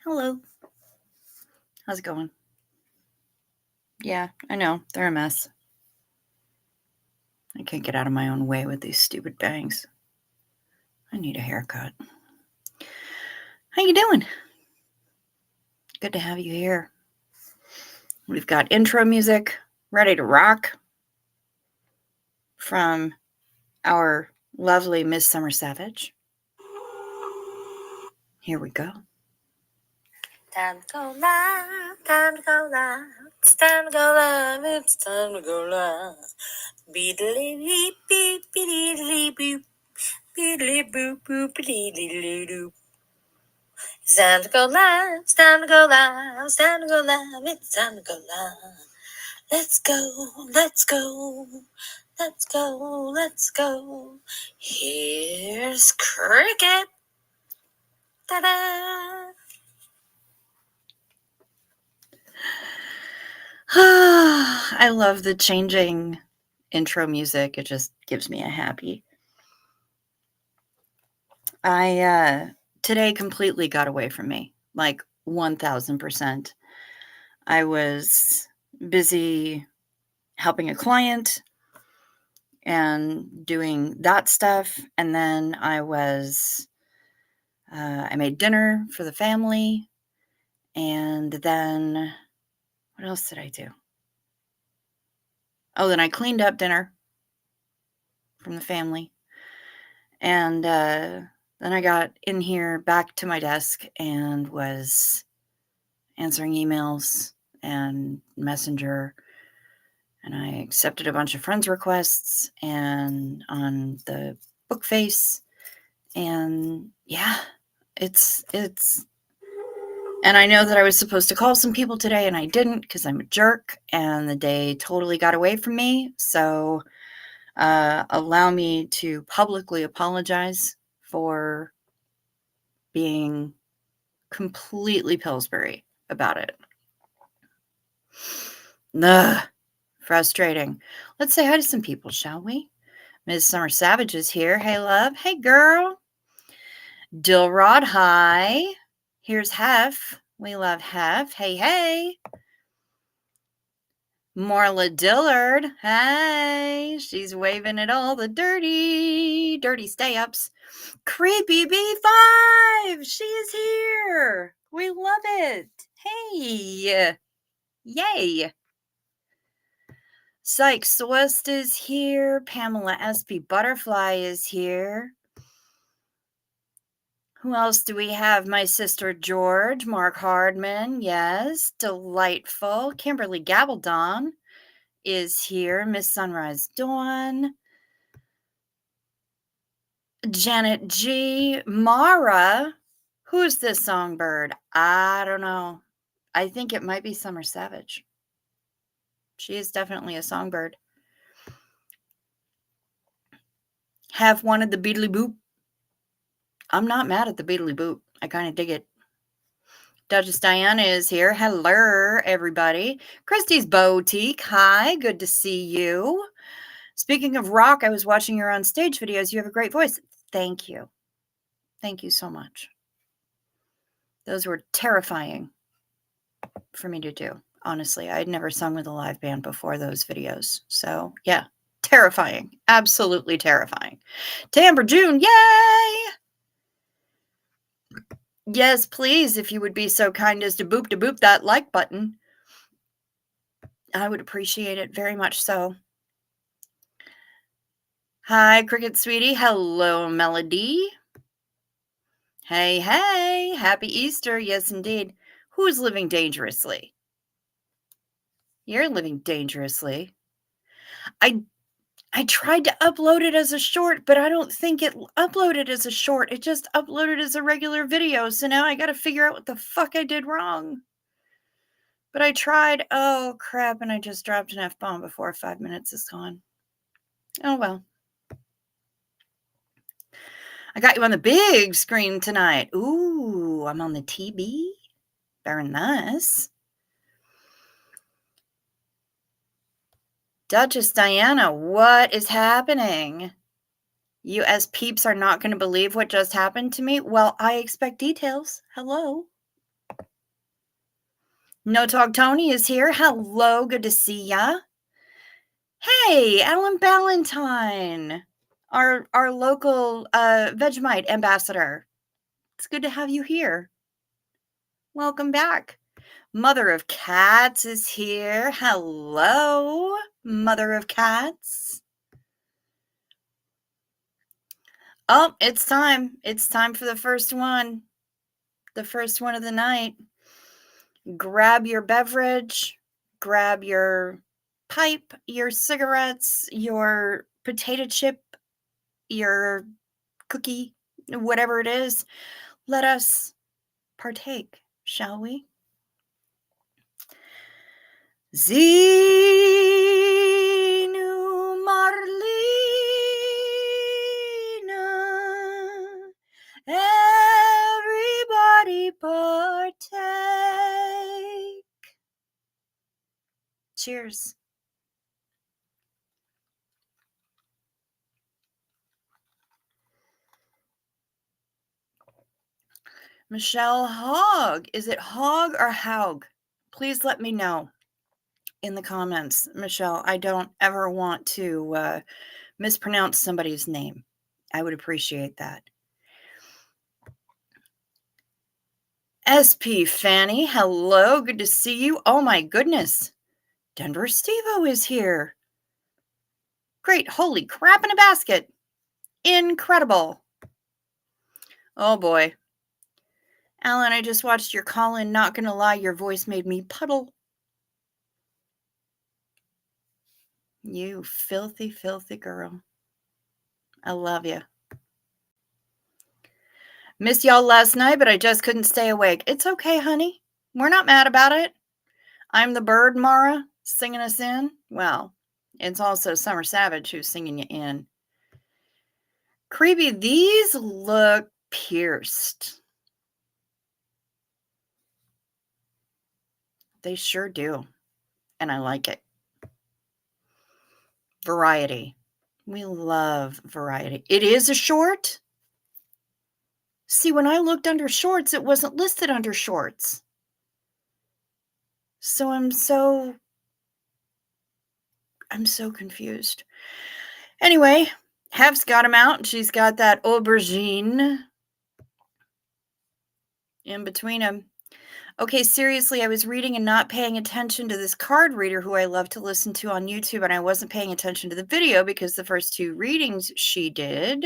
Hello. How's it going? Yeah, I know. They're a mess. I can't get out of my own way with these stupid bangs. I need a haircut. How you doing? Good to have you here. We've got intro music ready to rock from our lovely Miss Summer Savage. Here we go. Time to go live, time to go live, it's time to go live, it's time to go live. Beedly beep beep beedly boop, beedly boop boop beedly doop. It's time to go live, it's time to go live, it's time to go live, it's time to go live. Let's go, let's go, let's go, let's go. Here's Cricket. Ta-da! I love the changing intro music. It just gives me a happy. Today completely got away from me, like 1000%. I was busy helping a client and doing that stuff. And then I made dinner for the family. And then what else did I do? Oh, then I cleaned up dinner from the family. And then I got in here back to my desk and was answering emails and Messenger. And I accepted a bunch of friends' requests and on the book face. And yeah, it's and I know that I was supposed to call some people today and I didn't because I'm a jerk and the day totally got away from me. So allow me to publicly apologize for being completely Pillsbury about it. Ugh, frustrating. Let's say hi to some people, shall we? Ms. Summer Savage is here. Hey, love. Hey, girl. Dilrod, hi. Here's Hef. We love Hef. Hey, hey. Marla Dillard. Hey. She's waving at all the dirty stay-ups. Creepy B5. She is here. We love it. Hey. Yay. Psych Celeste is here. Pamela SP Butterfly is here. Who else do we have? My sister George, Mark Hardman, yes, delightful. Kimberly Gabaldon is here. Miss Sunrise Dawn. Janet G. Mara. Who's this songbird? I don't know. I think it might be Summer Savage. She is definitely a songbird. Have wanted the Beedly Boop. I'm not mad at the Beedly Boop. I kind of dig it. Duchess Diana is here. Hello, everybody. Christy's Boutique. Hi, good to see you. Speaking of rock, I was watching your on stage videos. You have a great voice. Thank you. Thank you so much. Those were terrifying for me to do. Honestly, I'd never sung with a live band before those videos. So, yeah, terrifying. Absolutely terrifying. Tamber June, yay! Yes, please, if you would be so kind as to boop that like button. I would appreciate it very much so. Hi, Cricket Sweetie. Hello, Melody. Hey, hey. Happy Easter. Yes, indeed. Who's living dangerously? You're living dangerously. I tried to upload it as a short, but I don't think it uploaded as a short. It just uploaded as a regular video. So now I got to figure out what the fuck I did wrong. But I tried. Oh, crap. And I just dropped an F-bomb before 5 minutes is gone. Oh, well. I got you on the big screen tonight. Ooh, I'm on the TV. Very nice. Duchess Diana, what is happening? You as peeps are not going to believe what just happened to me? Well, I expect details. Hello. No Talk Tony is here. Hello, good to see ya. Hey, Alan Ballantyne, our local Vegemite ambassador. It's good to have you here. Welcome back. Mother of Cats is here. Hello, Mother of Cats. Oh, it's time. It's time for the first one. The first one of the night. Grab your beverage, grab your pipe, your cigarettes, your potato chip, your cookie, whatever it is. Let us partake, shall we? Zinu Marlina, everybody partake. Cheers. Michelle Hogg. Is it Hogg or Haug? Please let me know in the comments, Michelle. I don't ever want to mispronounce somebody's name. I would appreciate that. SP Fanny, hello. Good to see you. Oh my goodness. Denver Stevo is here. Great. Holy crap in a basket. Incredible. Oh boy. Alan, I just watched your call in. Not gonna lie, your voice made me puddle. You filthy, filthy girl. I love you. Missed y'all last night, but I just couldn't stay awake. It's okay, honey. We're not mad about it. I'm the bird, Mara, singing us in. Well, it's also Summer Savage who's singing you in. Creepy, these look pierced. They sure do. And I like it. Variety. We love variety. It is a short. See, when I looked under shorts, it wasn't listed under shorts. So I'm so confused. Anyway, Hef's got him out. She's got that aubergine in between them. Okay, seriously, I was reading and not paying attention to this card reader who I love to listen to on YouTube, and I wasn't paying attention to the video because the first two readings she did.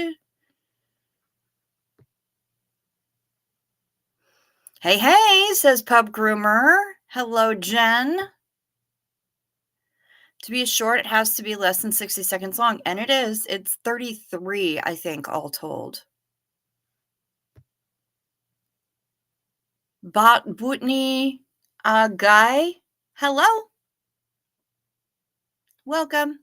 Hey, hey, says Pub Groomer. Hello, Jen. To be a short, it has to be less than 60 seconds long, and it is. It's 33, I think, all told. Botney Guy, hello. Welcome.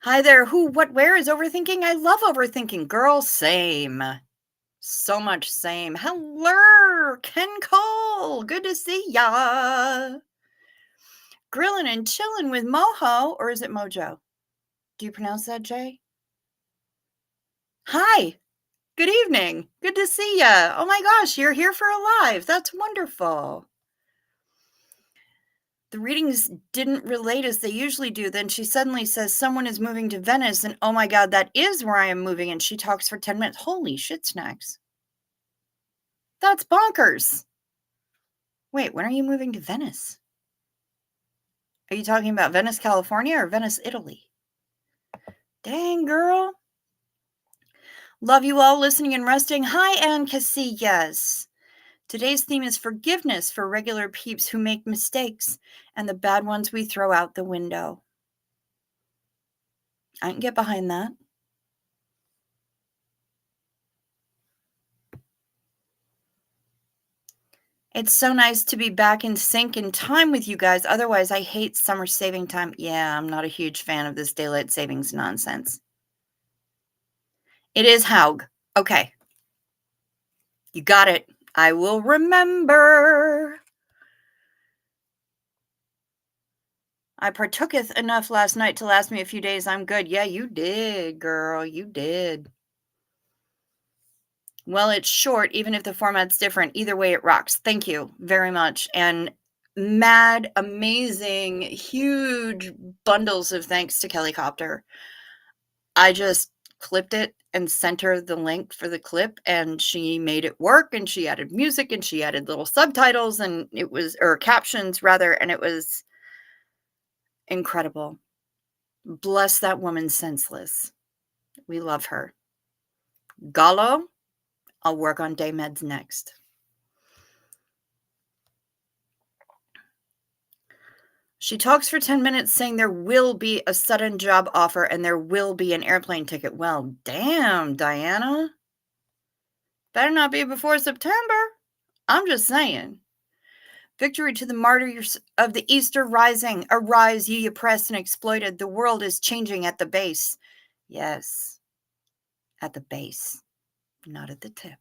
Hi there. Who, what, where is overthinking? I love overthinking. Girl, same. So much same. Hello, Ken Cole. Good to see ya. Grilling and chilling with Moho, or is it Mojo? Do you pronounce that, Jay? Hi. Good evening. Good to see ya. Oh my gosh, you're here for a live. That's wonderful. The readings didn't relate as they usually do. Then she suddenly says someone is moving to Venice, and oh my God, that is where I am moving. And she talks for 10 minutes. Holy shit snacks. That's bonkers. Wait, when are you moving to Venice? Are you talking about Venice, California or Venice, Italy? Dang, girl. Love you all listening and resting. Hi, Ann Casillas. Today's theme is forgiveness for regular peeps who make mistakes and the bad ones we throw out the window. I can get behind that. It's so nice to be back in sync in time with you guys. Otherwise, I hate summer saving time. Yeah, I'm not a huge fan of this daylight savings nonsense. It is Haug. Okay. You got it. I will remember. I partooketh enough last night to last me a few days. I'm good. Yeah, you did, girl. You did. Well, it's short, even if the format's different. Either way, it rocks. Thank you very much. And mad, amazing, huge bundles of thanks to Kelly Copter. I just clipped it and sent her the link for the clip, and she made it work, and she added music, and she added little subtitles, and it was, or captions rather, and it was incredible. Bless that woman senseless. We love her. Gallo, I'll work on day meds next. She talks for 10 minutes saying there will be a sudden job offer and there will be an airplane ticket. Well, damn, Diana. Better not be before September. I'm just saying. Victory to the martyrs of the Easter rising. Arise, ye oppressed and exploited. The world is changing at the base. Yes, at the base, not at the tip.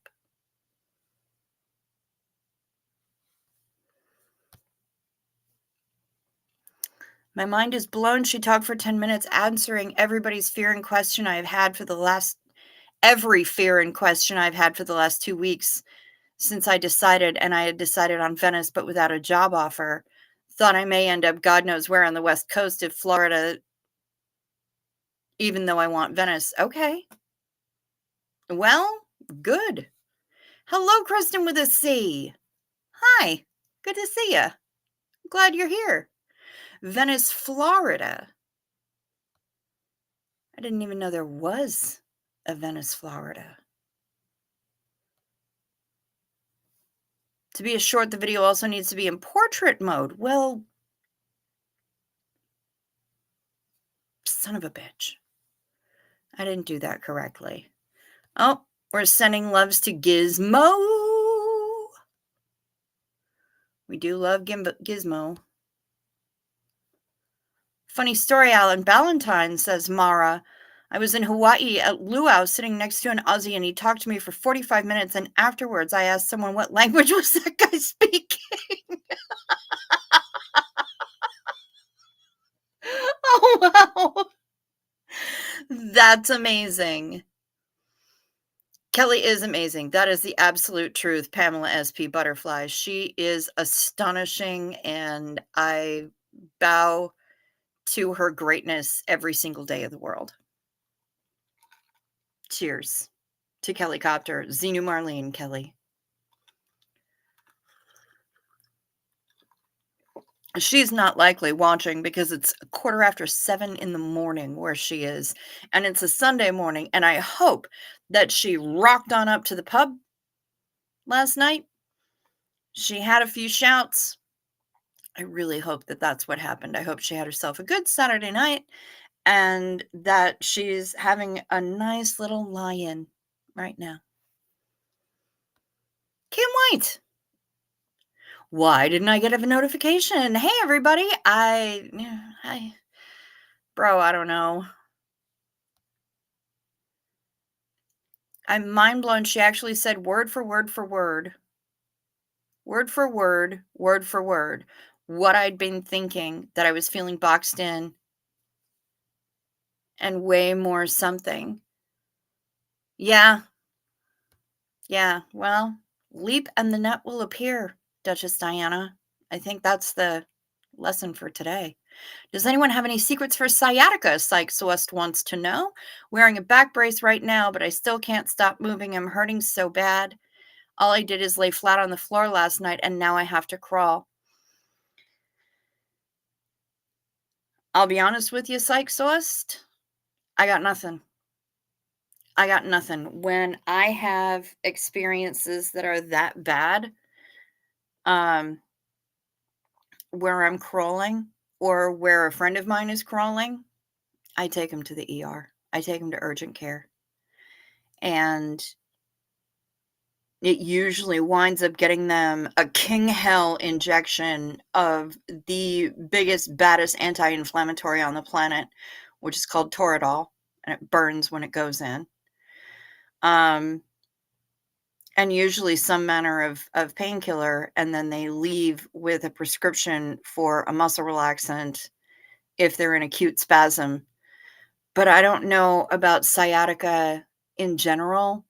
My mind is blown. She talked for 10 minutes answering everybody's fear and question I've had for the last, every fear and question I've had for the last 2 weeks since I decided, and I had decided on Venice, but without a job offer. Thought I may end up God knows where on the West Coast of Florida, even though I want Venice. Okay. Well, good. Hello, Kristen with a C. Hi. Good to see you. Glad you're here. Venice, Florida. I didn't even know there was a Venice, Florida. To be a short, the video also needs to be in portrait mode. Well, son of a bitch. I didn't do that correctly. Oh, we're sending loves to Gizmo. We do love Gizmo. Funny story, Alan Ballantyne, says Mara. I was in Hawaii at Luau sitting next to an Aussie, and he talked to me for 45 minutes, and afterwards I asked someone what language was that guy speaking. Oh, wow. That's amazing. Kelly is amazing. That is the absolute truth. Pamela SP Butterfly. She is astonishing, and I bow to her greatness every single day of the world. Cheers to Kelly Copter, Xenu Marlene Kelly. She's not likely watching because it's 7:15 in the morning where she is, and it's a Sunday morning, and I hope that she rocked on up to the pub last night. She had a few shouts. I really hope that that's what happened. I hope she had herself a good Saturday night and that she's having a nice little lie-in right now. Can't wait. Why didn't I get a notification? Hey, everybody. Bro, I don't know. I'm mind blown. She actually said word for word for word, word for word, word for word, what I'd been thinking, that I was feeling boxed in, and way more something. Yeah. Yeah. Well, leap and the net will appear, Duchess Diana. I think that's the lesson for today. Does anyone have any secrets for sciatica? Psych Celeste wants to know. Wearing a back brace right now, but I still can't stop moving. I'm hurting so bad. All I did is lay flat on the floor last night, and now I have to crawl. I'll be honest with you, Psych Celeste. I got nothing. I got nothing. When I have experiences that are that bad, where I'm crawling or where a friend of mine is crawling, I take them to the ER. I take them to urgent care. And it usually winds up getting them a king hell injection of the biggest, baddest anti-inflammatory on the planet, which is called Toradol, and it burns when it goes in. And usually some manner of painkiller, and then they leave with a prescription for a muscle relaxant if they're in acute spasm. But I don't know about sciatica in general.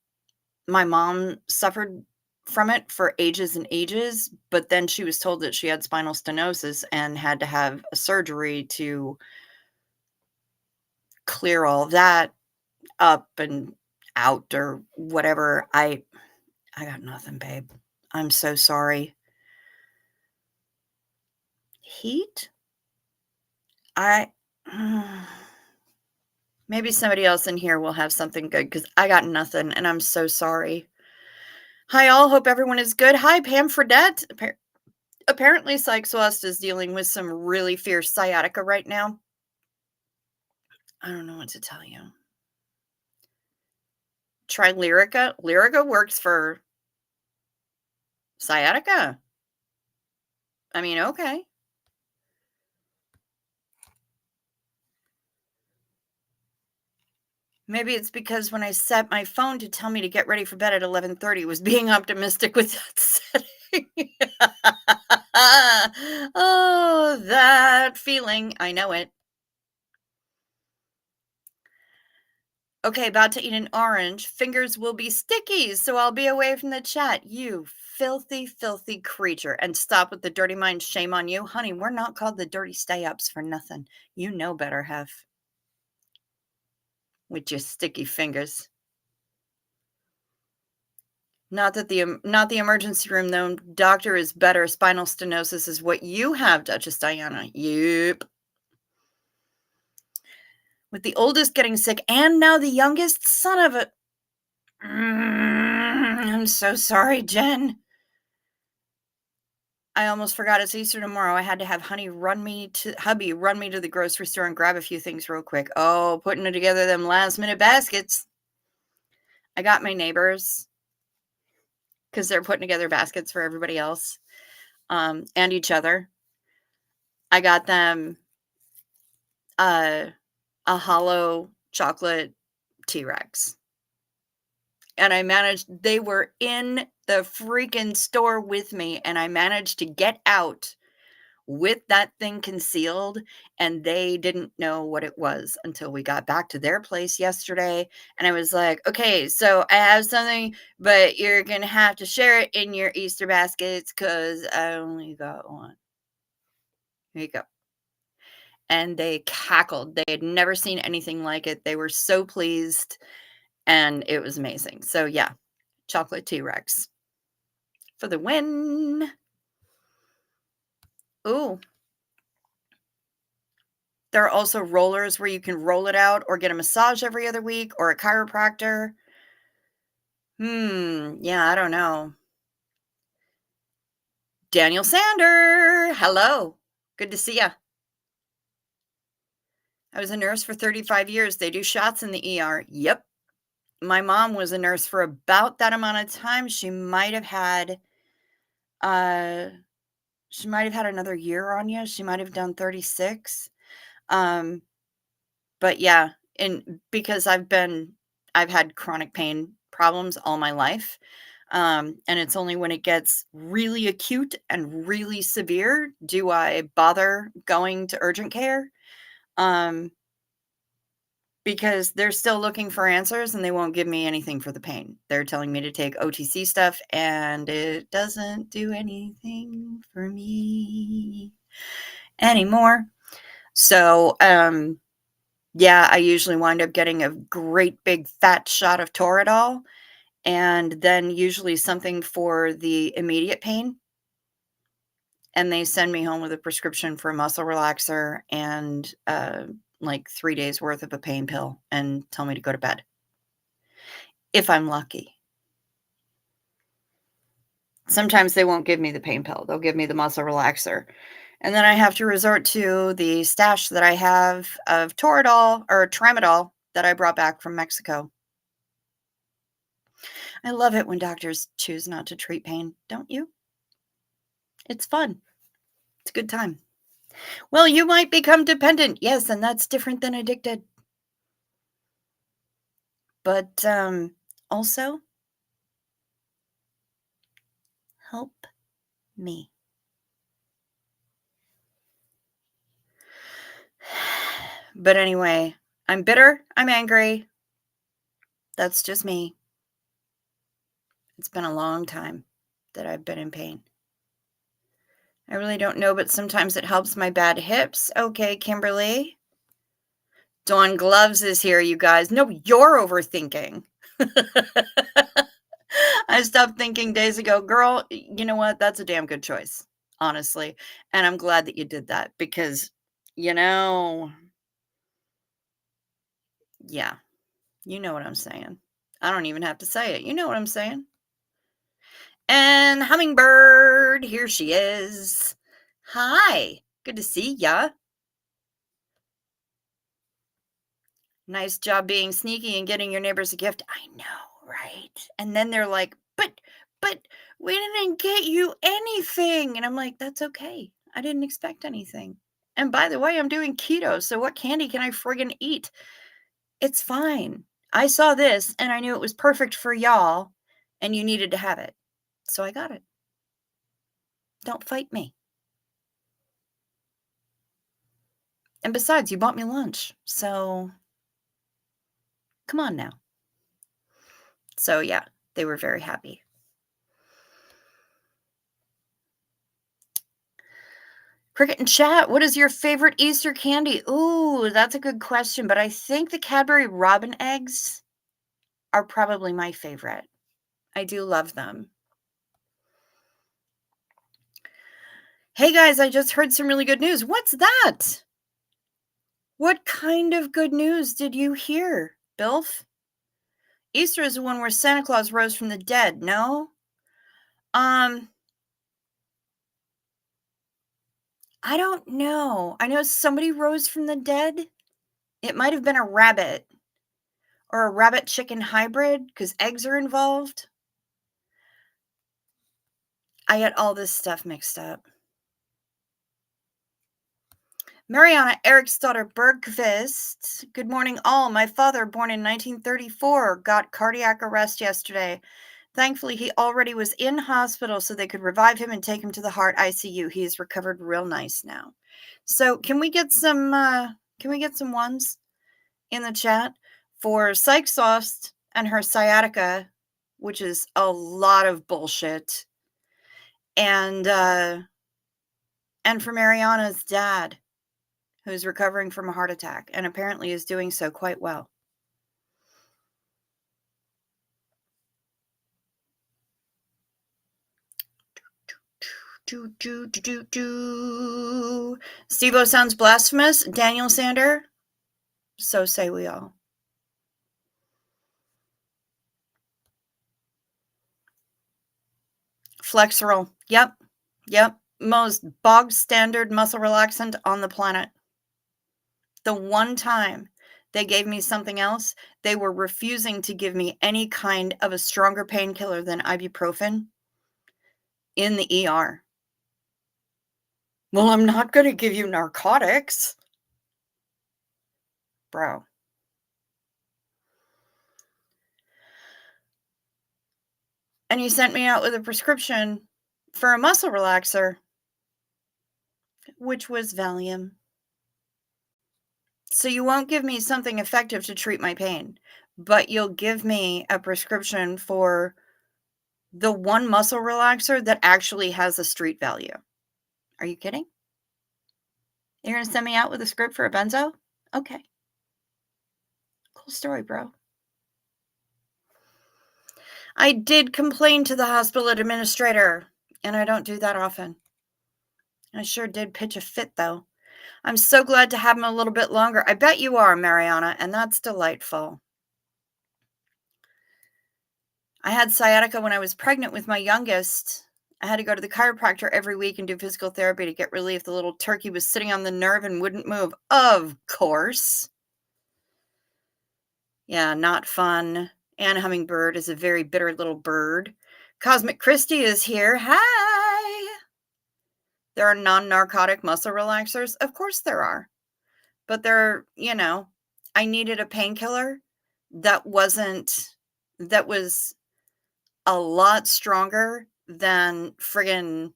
my mom suffered from it for ages and ages, but then she was told that she had spinal stenosis and had to have a surgery to clear all of that up and out or whatever. I got nothing, babe. I'm so sorry. Heat? I maybe somebody else in here will have something good because I got nothing and I'm so sorry. Hi, all. Hope everyone is good. Hi, Pam Fredette. Apparently, Psych Celeste is dealing with some really fierce sciatica right now. I don't know what to tell you. Try Lyrica. Lyrica works for sciatica. I mean, okay. Maybe it's because when I set my phone to tell me to get ready for bed at 11:30 was being optimistic with that setting. Oh, that feeling. I know it. Okay, about to eat an orange. Fingers will be sticky, so I'll be away from the chat. You filthy, filthy creature. And stop with the dirty mind. Shame on you. Honey, we're not called the dirty stay-ups for nothing. You know better, Hef. With your sticky fingers. Not the emergency room, though. Doctor is better. Spinal stenosis is what you have, Duchess Diana. Yep. With the oldest getting sick and now the youngest, son of a... I'm so sorry, Jen. I almost forgot it's Easter tomorrow. I had to have hubby run me to the grocery store and grab a few things real quick. Oh, putting together them last minute baskets. I got my neighbors because they're putting together baskets for everybody else and each other. I got them a hollow chocolate T-Rex. And they were in the freaking store with me, and I managed to get out with that thing concealed, and they didn't know what it was until we got back to their place yesterday, and I was like, "Okay, so I have something, but you're gonna have to share it in your Easter baskets because I only got one. Here you go." And they cackled. They had never seen anything like it. They were so pleased, and it was amazing. So, yeah, chocolate T-Rex for the win. Ooh. There are also rollers where you can roll it out or get a massage every other week or a chiropractor. Yeah, I don't know. Daniel Sander, hello. Good to see ya. I was a nurse for 35 years. They do shots in the ER. Yep. My mom was a nurse for about that amount of time. Uh she might have had another year on you. She might have done 36. Um But yeah, and because I've had chronic pain problems all my life, and it's only when it gets really acute and really severe do I bother going to urgent care, um, because they're still looking for answers and they won't give me anything for the pain. They're telling me to take OTC stuff, and it doesn't do anything for me anymore. So, yeah, I usually wind up getting a great big fat shot of Toradol and then usually something for the immediate pain. And they send me home with a prescription for a muscle relaxer and like 3 days worth of a pain pill and tell me to go to bed. If I'm lucky. Sometimes they won't give me the pain pill, they'll give me the muscle relaxer. And then I have to resort to the stash that I have of Toradol or Tramadol that I brought back from Mexico. I love it when doctors choose not to treat pain, don't you? It's fun. It's a good time. Well, you might become dependent. Yes, and that's different than addicted. But also help me. But anyway, I'm bitter. I'm angry. That's just me. It's been a long time that I've been in pain. I really don't know, but sometimes it helps my bad hips. Okay, Kimberly. Dawn Gloves is here, you guys. No, you're overthinking. I stopped thinking days ago, girl, you know what? That's a damn good choice, honestly. And I'm glad that you did that because, you know, yeah, you know what I'm saying. I don't even have to say it. You know what I'm saying. And Hummingbird, here she is. Hi, good to see ya. Nice job being sneaky and getting your neighbors a gift. I know, right? And then they're like, but we didn't get you anything. And I'm like, that's okay. I didn't expect anything. And by the way, I'm doing keto. So what candy can I friggin' eat? It's fine. I saw this and I knew it was perfect for y'all and you needed to have it. So I got it. Don't fight me. And besides, you bought me lunch. So come on now. So yeah, they were very happy. Cricket and chat, what is your favorite Easter candy? Ooh, that's a good question, but I think the Cadbury Robin eggs are probably my favorite. I do love them. Hey guys, I just heard some really good news. What's that? What kind of good news did you hear, Bilf? Easter is the one where Santa Claus rose from the dead, no? I don't know. I know somebody rose from the dead. It might have been a rabbit or a rabbit chicken hybrid because eggs are involved. I get all this stuff mixed up. Mariana Eriksdotter Bergqvist. Good morning, all. My father, born in 1934, got cardiac arrest yesterday. Thankfully, he already was in hospital so they could revive him and take him to the heart ICU. He is recovered real nice now. So can we get some ones in the chat for Psych Sauce and her sciatica, which is a lot of bullshit. And for Mariana's dad, who's recovering from a heart attack and apparently is doing so quite well. Steve-O sounds blasphemous. Daniel Sander, so say we all. Flexeril, yep. Most bog standard muscle relaxant on the planet. The one time they gave me something else, they were refusing to give me any kind of a stronger painkiller than ibuprofen in the ER. Well, I'm not going to give you narcotics. Bro. And he sent me out with a prescription for a muscle relaxer, which was Valium. So you won't give me something effective to treat my pain, but you'll give me a prescription for the one muscle relaxer that actually has a street value. Are you kidding? You're going to send me out with a script for a benzo? Okay. Cool story, bro. I did complain to the hospital administrator, and I don't do that often. I sure did pitch a fit, though. I'm so glad to have him a little bit longer. I bet you are, Mariana, and that's delightful. I had sciatica when I was pregnant with my youngest. I had to go to the chiropractor every week and do physical therapy to get relief. The little turkey was sitting on the nerve and wouldn't move. Of course. Yeah, not fun. Anne Hummingbird is a very bitter little bird. Cosmic Christie is here. Hi! There are non-narcotic muscle relaxers? Of course there are. But they're, I needed a painkiller that was a lot stronger than friggin'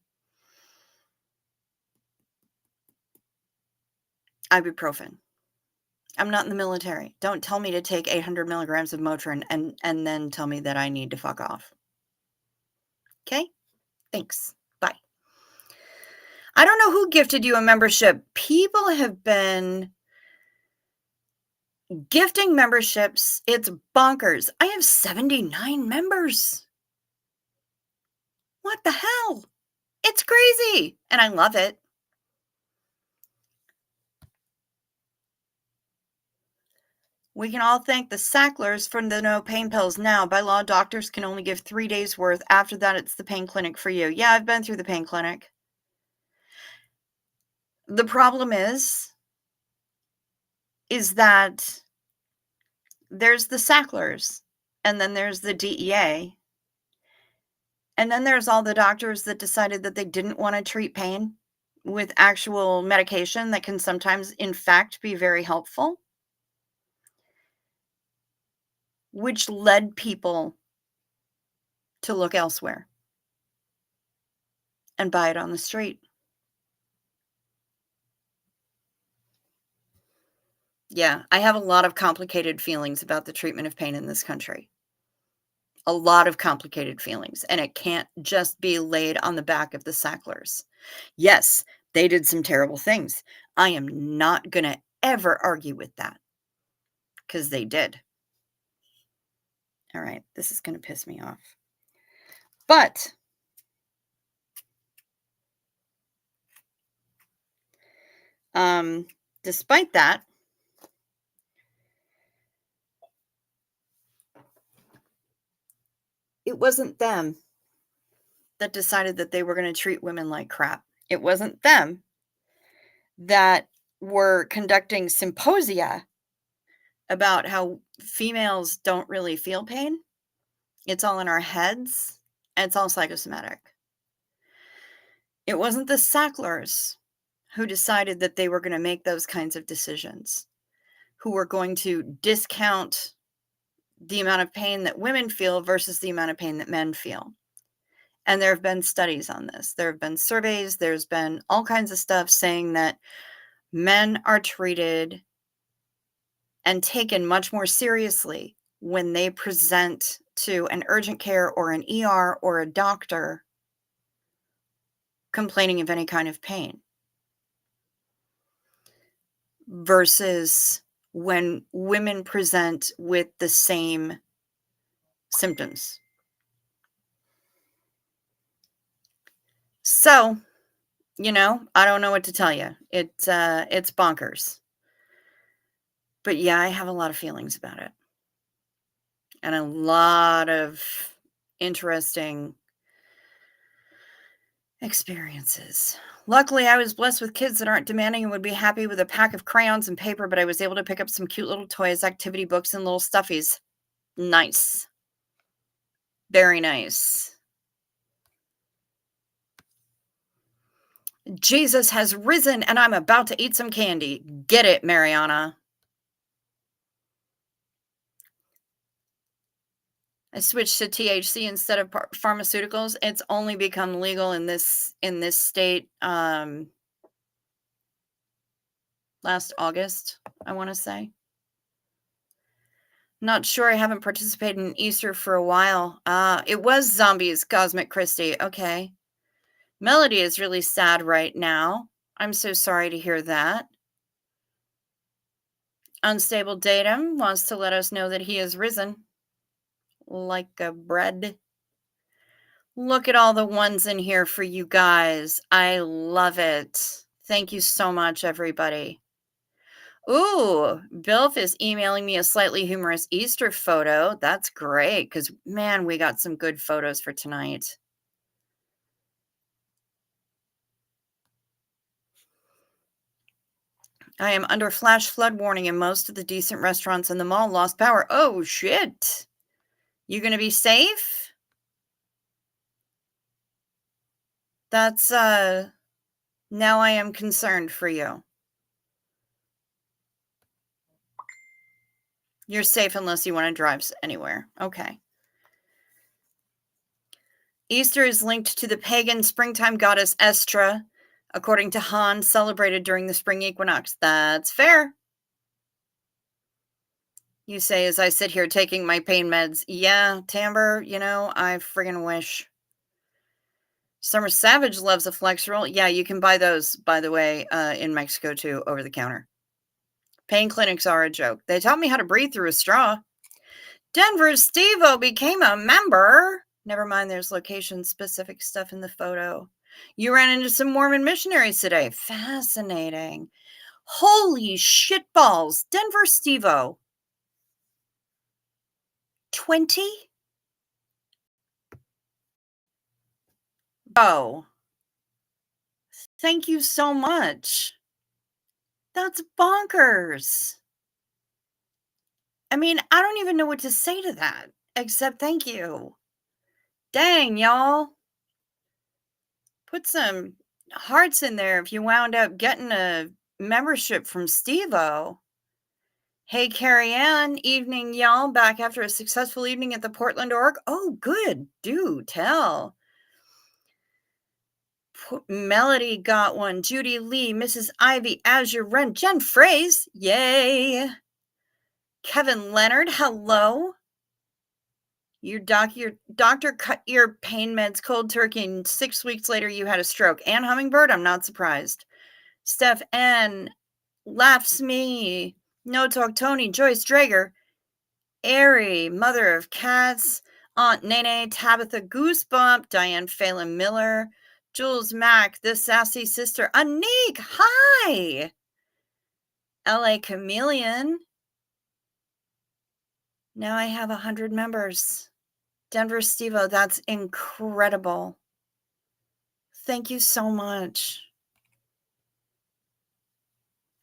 ibuprofen. I'm not in the military. Don't tell me to take 800 milligrams of Motrin and then tell me that I need to fuck off. Okay? Thanks. Bye. I don't know who gifted you a membership. People have been gifting memberships. It's bonkers. I have 79 members. What the hell? It's crazy. And I love it. We can all thank the Sacklers for the no pain pills now. By law, doctors can only give 3 days worth. After that, it's the pain clinic for you. Yeah, I've been through the pain clinic. The problem is that there's the Sacklers, and then there's the DEA, and then there's all the doctors that decided that they didn't want to treat pain with actual medication that can sometimes, in fact, be very helpful, which led people to look elsewhere and buy it on the street. Yeah, I have a lot of complicated feelings about the treatment of pain in this country. A lot of complicated feelings, and it can't just be laid on the back of the Sacklers. Yes, they did some terrible things. I am not going to ever argue with that because they did. All right, this is going to piss me off. But despite that, it wasn't them that decided that they were going to treat women like crap. It wasn't them that were conducting symposia about how females don't really feel pain. It's all in our heads, and it's all psychosomatic. It wasn't the Sacklers who decided that they were going to make those kinds of decisions, who were going to discount the amount of pain that women feel versus the amount of pain that men feel. And there have been studies on this. There have been surveys. There's been all kinds of stuff saying that men are treated and taken much more seriously when they present to an urgent care or an ER or a doctor complaining of any kind of pain versus when women present with the same symptoms. So, I don't know what to tell you. It's bonkers. But yeah, I have a lot of feelings about it. And a lot of interesting experiences. Luckily, I was blessed with kids that aren't demanding and would be happy with a pack of crayons and paper, but I was able to pick up some cute little toys, activity books, and little stuffies. Nice. Very nice. Jesus has risen and I'm about to eat some candy. Get it, Mariana. I switched to THC instead of pharmaceuticals. It's only become legal in this state last August, I want to say. Not sure. I haven't participated in Easter for a while. It was zombies, Cosmic Christie. Okay. Melody is really sad right now. I'm so sorry to hear that. Unstable Datum wants to let us know that he has risen like a bread. Look at all the ones in here for you guys. I love it. Thank you so much, everybody. Ooh, Bilf is emailing me a slightly humorous Easter photo. That's great because, man, we got some good photos for tonight. I am under flash flood warning and most of the decent restaurants in the mall lost power. Oh, shit. You going to be safe? That's, now I am concerned for you. You're safe unless you want to drive anywhere. Okay. Easter is linked to the pagan springtime goddess Estra, according to Han, celebrated during the spring equinox. That's fair. You say as I sit here taking my pain meds. Yeah, Timbre, I friggin' wish. Summer Savage loves a flex roll. Yeah, you can buy those, by the way, in Mexico too, over the counter. Pain clinics are a joke. They taught me how to breathe through a straw. Denver's Steve-O became a member. Never mind, there's location-specific stuff in the photo. You ran into some Mormon missionaries today. Fascinating. Holy shitballs. Denver Steve-O. 20? Oh. Thank you so much. That's bonkers. I mean, I don't even know what to say to that, except thank you. Dang, y'all. Put some hearts in there if you wound up getting a membership from Steve-O. Hey, Carrie Ann, evening, y'all. Back after a successful evening at the Portland Org. Oh, good. Do tell. Melody got one. Judy Lee, Mrs. Ivy, Azure Rent, Jen Phrase. Yay. Kevin Leonard, hello. Your doctor cut your pain meds cold turkey, and 6 weeks later you had a stroke. Ann Hummingbird, I'm not surprised. Steph N. Laughs Me. No Talk Tony. Joyce Drager. Airy. Mother of Cats. Aunt Nene. Tabitha Goosebump. Diane Phelan Miller. Jules Mack. The Sassy Sister. Anik. Hi. LA Chameleon. Now I have 100 members. Denver Steve-O, that's incredible. Thank you so much.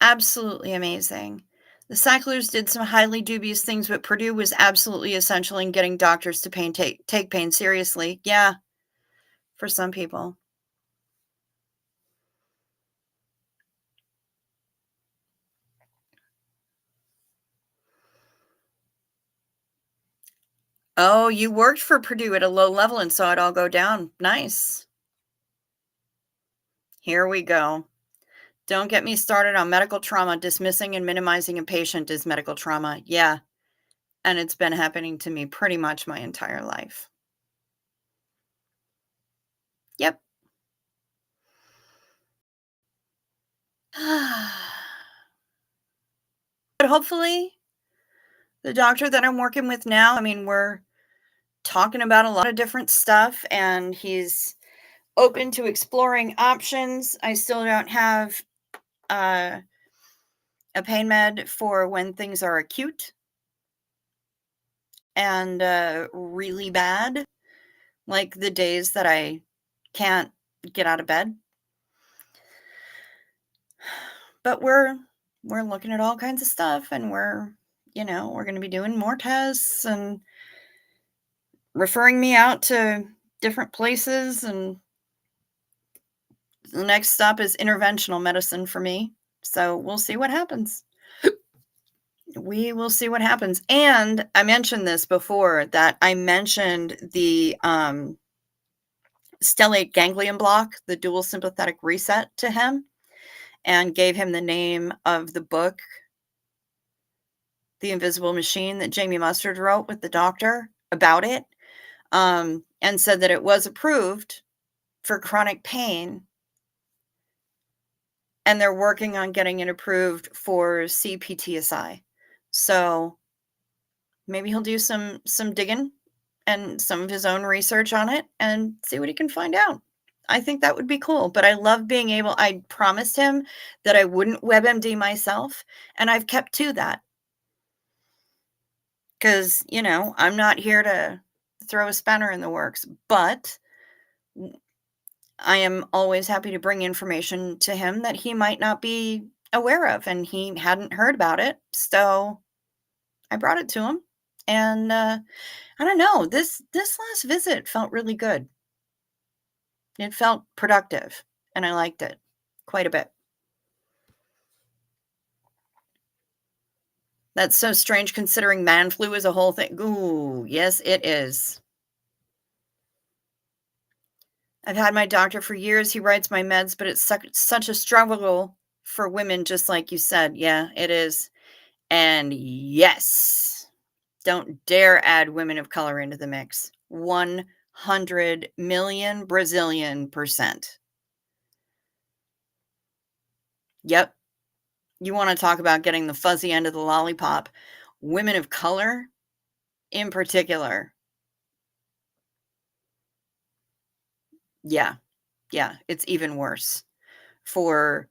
Absolutely amazing. The cyclers did some highly dubious things, but Purdue was absolutely essential in getting doctors to take pain seriously. Yeah, for some people. Oh, you worked for Purdue at a low level and saw it all go down. Nice. Here we go. Don't get me started on medical trauma. Dismissing and minimizing a patient is medical trauma. Yeah. And it's been happening to me pretty much my entire life. Yep. But hopefully, the doctor that I'm working with now, I mean, we're talking about a lot of different stuff, and he's open to exploring options. I still don't have a pain med for when things are acute and really bad, like the days that I can't get out of bed. But we're looking at all kinds of stuff, and we're going to be doing more tests and referring me out to different places, and the next stop is interventional medicine for me. So we'll see what happens. We will see what happens. And I mentioned this before, that I mentioned the stellate ganglion block, the dual sympathetic reset, to him, and gave him the name of the book, The Invisible Machine, that Jamie Mustard wrote with the doctor about it, and said that it was approved for chronic pain, and they're working on getting it approved for CPTSI. So maybe he'll do some digging and some of his own research on it and see what he can find out. I think that would be cool. But I love being able, I promised him that I wouldn't WebMD myself, and I've kept to that. Because, I'm not here to throw a spanner in the works, but I am always happy to bring information to him that he might not be aware of, and he hadn't heard about it. So I brought it to him, and I don't know, this last visit felt really good. It felt productive, and I liked it quite a bit. That's so strange considering man flu is a whole thing. Ooh, yes, it is. I've had my doctor for years. He writes my meds, but it's such a struggle for women, just like you said. Yeah, it is. And yes, don't dare add women of color into the mix. 100%. million Brazilian percent. Yep. You want to talk about getting the fuzzy end of the lollipop. Women of color in particular. Yeah. Yeah. It's even worse for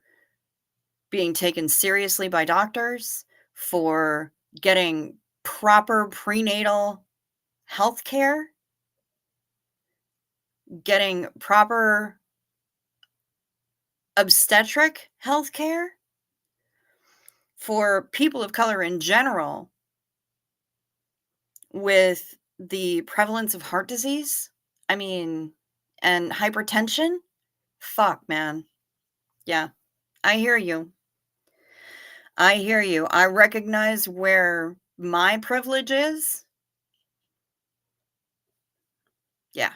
being taken seriously by doctors, for getting proper prenatal health care, getting proper obstetric health care, for people of color in general with the prevalence of heart disease. I mean, and hypertension. Fuck, man. Yeah, I hear you. I hear you. I recognize where my privilege is. Yeah.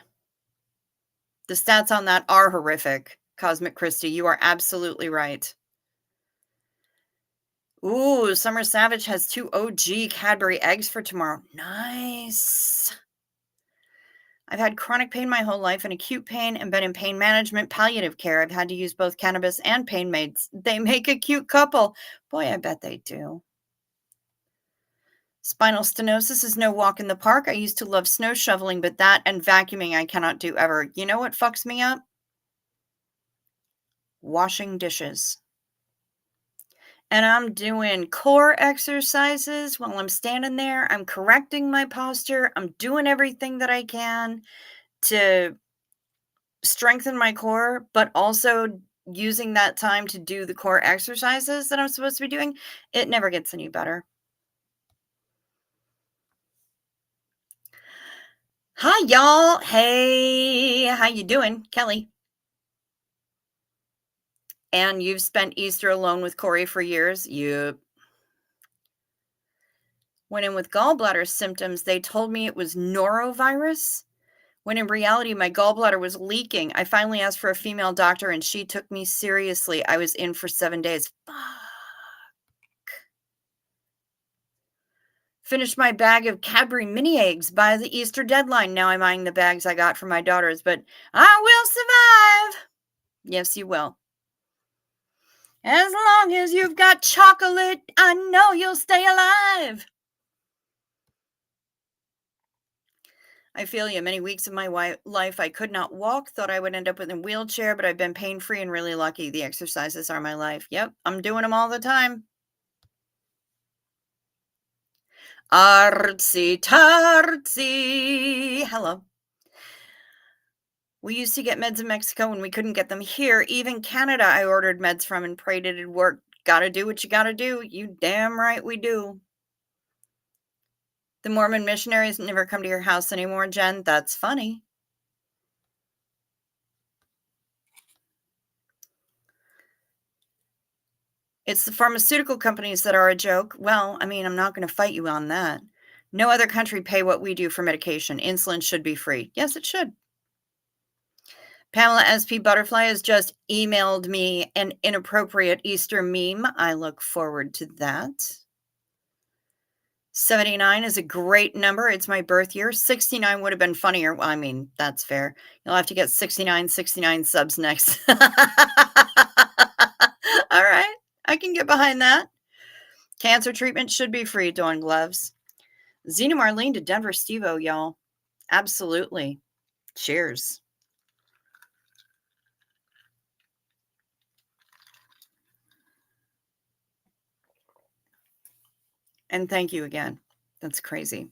The stats on that are horrific. Cosmic Christie, you are absolutely right. Ooh, Summer Savage has 2 OG Cadbury eggs for tomorrow. Nice. I've had chronic pain my whole life and acute pain and been in pain management palliative care. I've had to use both cannabis and pain meds. They make a cute couple. Boy, I bet they do. Spinal stenosis is no walk in the park. I used to love snow shoveling, but that and vacuuming I cannot do ever. You know what fucks me up? Washing dishes. And I'm doing core exercises while I'm standing there. I'm correcting my posture. I'm doing everything that I can to strengthen my core, but also using that time to do the core exercises that I'm supposed to be doing. It never gets any better. Hi, y'all. Hey, how you doing? Kelly. And you've spent Easter alone with Corey for years? Yep. Went in with gallbladder symptoms. They told me it was norovirus, when in reality, my gallbladder was leaking. I finally asked for a female doctor, and she took me seriously. I was in for 7 days. Fuck. Finished my bag of Cadbury mini eggs by the Easter deadline. Now I'm eyeing the bags I got from my daughters, but I will survive. Yes, you will. As long as you've got chocolate, I know you'll stay alive. I feel you. Many weeks of my life, I could not walk, thought I would end up in a wheelchair, but I've been pain-free and really lucky. The exercises are my life. Yep, I'm doing them all the time. Artsy tartsy. Hello. We used to get meds in Mexico when we couldn't get them here. Even Canada, I ordered meds from and prayed it'd work. Gotta do what you gotta do. You damn right we do. The Mormon missionaries never come to your house anymore, Jen. That's funny. It's the pharmaceutical companies that are a joke. Well, I mean, I'm not going to fight you on that. No other country pay what we do for medication. Insulin should be free. Yes, it should. Pamela SP Butterfly has just emailed me an inappropriate Easter meme. I look forward to that. 79 is a great number. It's my birth year. 69 would have been funnier. Well, I mean, that's fair. You'll have to get 69 subs next. All right. I can get behind that. Cancer treatment should be free, Dawn Gloves. Zena Marlene to Denver Steve-O, y'all. Absolutely. Cheers. And thank you again. That's crazy.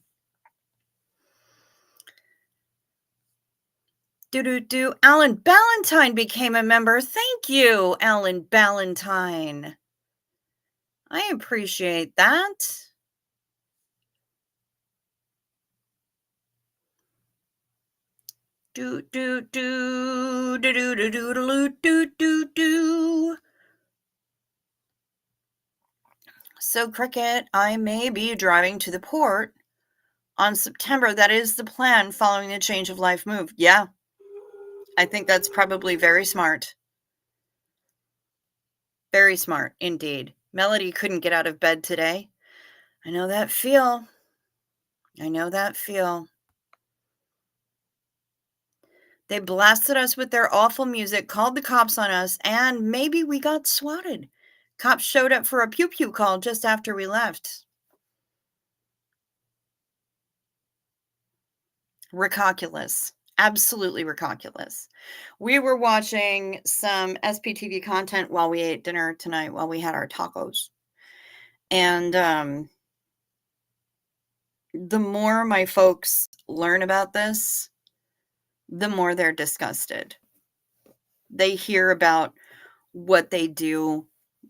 Do. Alan Ballantyne became a member. Thank you, Alan Ballantyne. I appreciate that. Do. So, Cricket, I may be driving to the port on September. That is the plan following the change of life move. Yeah. I think that's probably very smart. Very smart, indeed. Melody couldn't get out of bed today. I know that feel. They blasted us with their awful music, called the cops on us, and maybe we got swatted. Cops showed up for a pew pew call just after we left. Recalculous. Absolutely recalculous. We were watching some SPTV content while we ate dinner tonight, while we had our tacos. And the more my folks learn about this, the more they're disgusted. They hear about what they do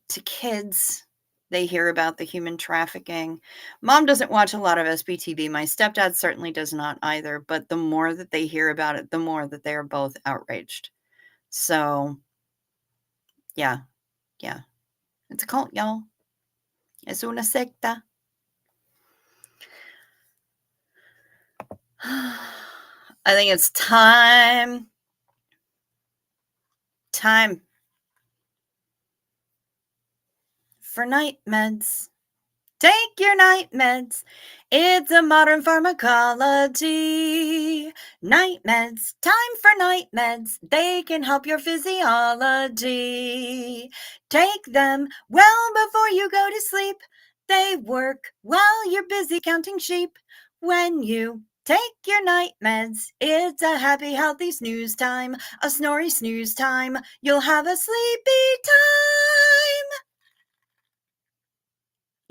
to kids. They hear about the human trafficking. Mom doesn't watch a lot of SBTV. My stepdad certainly does not either. But the more that they hear about it, the more that they are both outraged. So, yeah. It's a cult, y'all. Es una secta. I think it's time for night meds. Take your night meds. It's a modern pharmacology. Night meds. Time for night meds. They can help your physiology. Take them well before you go to sleep. They work while you're busy counting sheep. When you take your night meds, it's a happy, healthy snooze time. A snory snooze time. You'll have a sleepy time.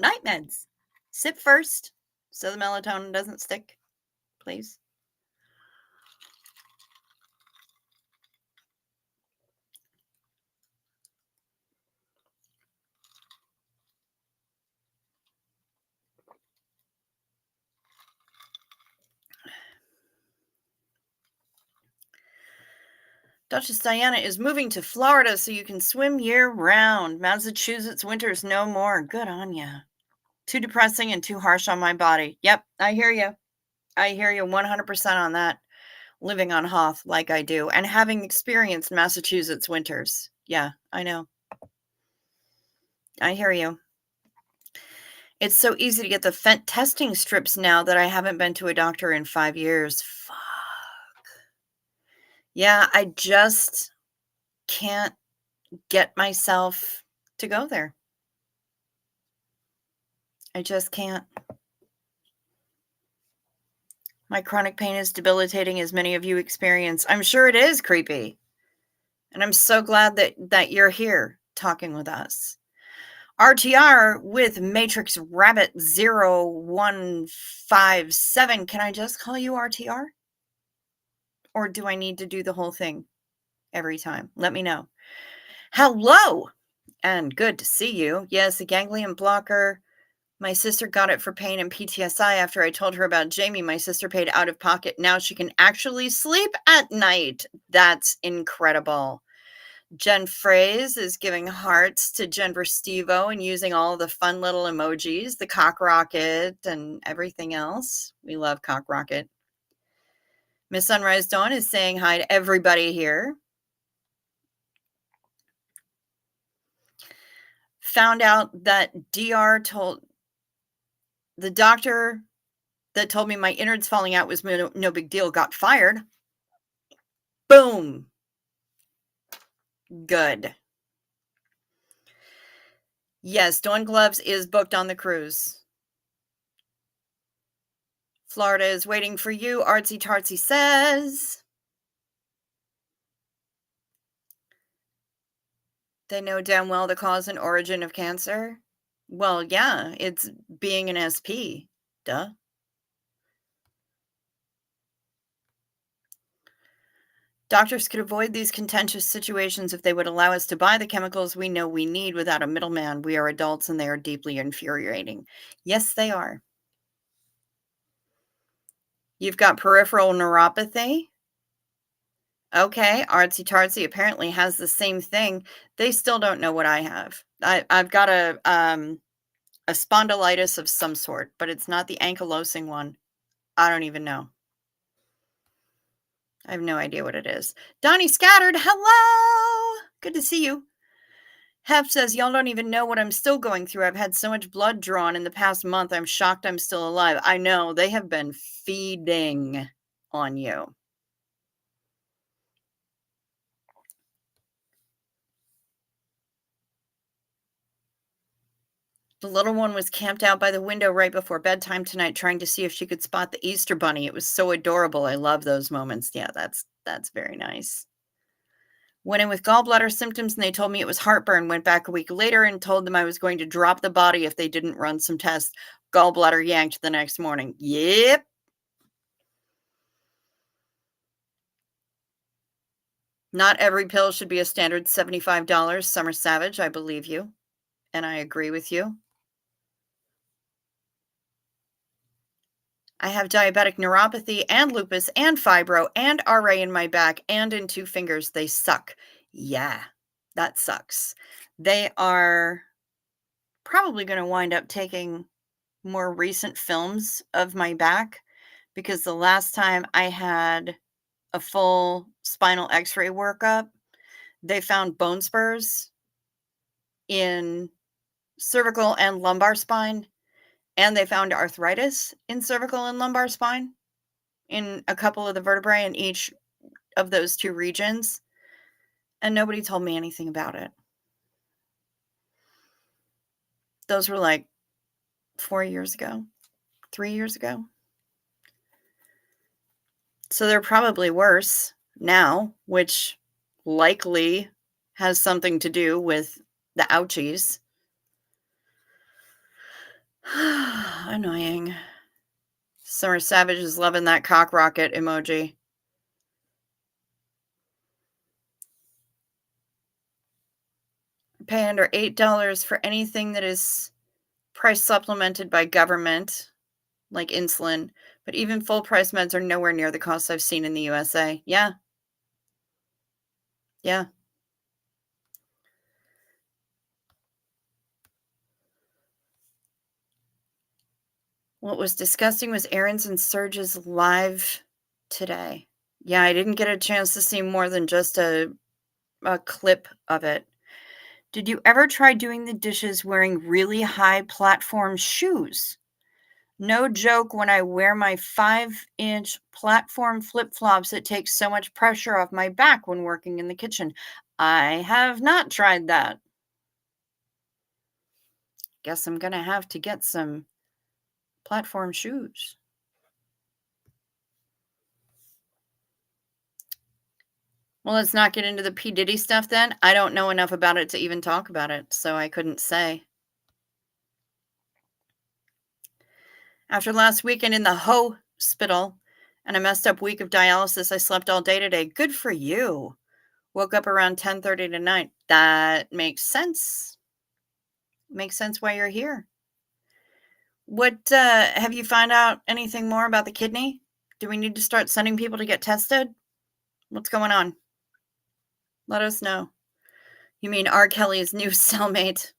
Night meds. Sip first so the melatonin doesn't stick, please. Duchess Diana is moving to Florida so you can swim year-round. Massachusetts winters no more. Good on ya. Too depressing and too harsh on my body. Yep, I hear you. I hear you 100% on that. Living on Hoth like I do and having experienced Massachusetts winters. Yeah, I know. I hear you. It's so easy to get the Fent testing strips now that I haven't been to a doctor in 5 years. Fuck. Yeah, I just can't get myself to go there. I just can't. My chronic pain is debilitating, as many of you experience. I'm sure it is creepy. And I'm so glad that you're here talking with us. RTR with Matrix Rabbit 0157. Can I just call you RTR? Or do I need to do the whole thing every time? Let me know. Hello, and good to see you. Yes, a ganglion blocker. My sister got it for pain and PTSI after I told her about Jamie. My sister paid out of pocket. Now she can actually sleep at night. That's incredible. Jen Phrase is giving hearts to Jennifer Stevo and using all the fun little emojis, the cock rocket and everything else. We love cock rocket. Miss Sunrise Dawn is saying hi to everybody here. Found out that DR told the doctor that told me my innards falling out was no big deal, got fired. Boom. Good. Yes, Dawn Gloves is booked on the cruise. Florida is waiting for you, Artsy Tartsy says. They know damn well the cause and origin of cancer. Well, yeah, it's being an SP. Duh. Doctors could avoid these contentious situations if they would allow us to buy the chemicals we know we need without a middleman. We are adults and they are deeply infuriating. Yes, they are. You've got peripheral neuropathy. Okay, Artsy Tartsy apparently has the same thing. They still don't know what I have. I've got a spondylitis of some sort, but it's not the ankylosing one. I don't even know. I have no idea what it is. Donnie Scattered, hello! Good to see you. Hef says, y'all don't even know what I'm still going through. I've had so much blood drawn in the past month. I'm shocked I'm still alive. I know, they have been feeding on you. The little one was camped out by the window right before bedtime tonight trying to see if she could spot the Easter bunny. It was so adorable. I love those moments. Yeah, that's very nice. Went in with gallbladder symptoms and they told me it was heartburn. Went back a week later and told them I was going to drop the body if they didn't run some tests. Gallbladder yanked the next morning. Yep. Not every pill should be a standard $75. Summer Savage, I believe you. And I agree with you. I have diabetic neuropathy and lupus and fibro and RA in my back and in 2 fingers. They suck. Yeah, that sucks. They are probably going to wind up taking more recent films of my back because the last time I had a full spinal x-ray workup, they found bone spurs in cervical and lumbar spine, and they found arthritis in cervical and lumbar spine in a couple of the vertebrae in each of those 2 regions, and nobody told me anything about it. Those were like 4 years ago, 3 years ago. So they're probably worse now, which likely has something to do with the ouchies. Annoying. Summer Savage is loving that cock rocket emoji. Pay under $8 for anything that is price supplemented by government, like insulin, but even full price meds are nowhere near the costs I've seen in the USA. Yeah. Yeah. What was disgusting was Aaron's and Serge's live today. Yeah, I didn't get a chance to see more than just a clip of it. Did you ever try doing the dishes wearing really high platform shoes? No joke, when I wear my 5-inch platform flip-flops, it takes so much pressure off my back when working in the kitchen. I have not tried that. Guess I'm gonna have to get some platform shoes. Well, let's not get into the P. Diddy stuff then. I don't know enough about it to even talk about it, so I couldn't say. After last weekend in the hospital and a messed up week of dialysis, I slept all day today. Good for you. Woke up around 10:30 tonight. That makes sense. Makes sense why you're here. What have you found out anything more about the kidney? Do we need to start sending people to get tested? What's going on? Let us know. You mean R. Kelly's new cellmate?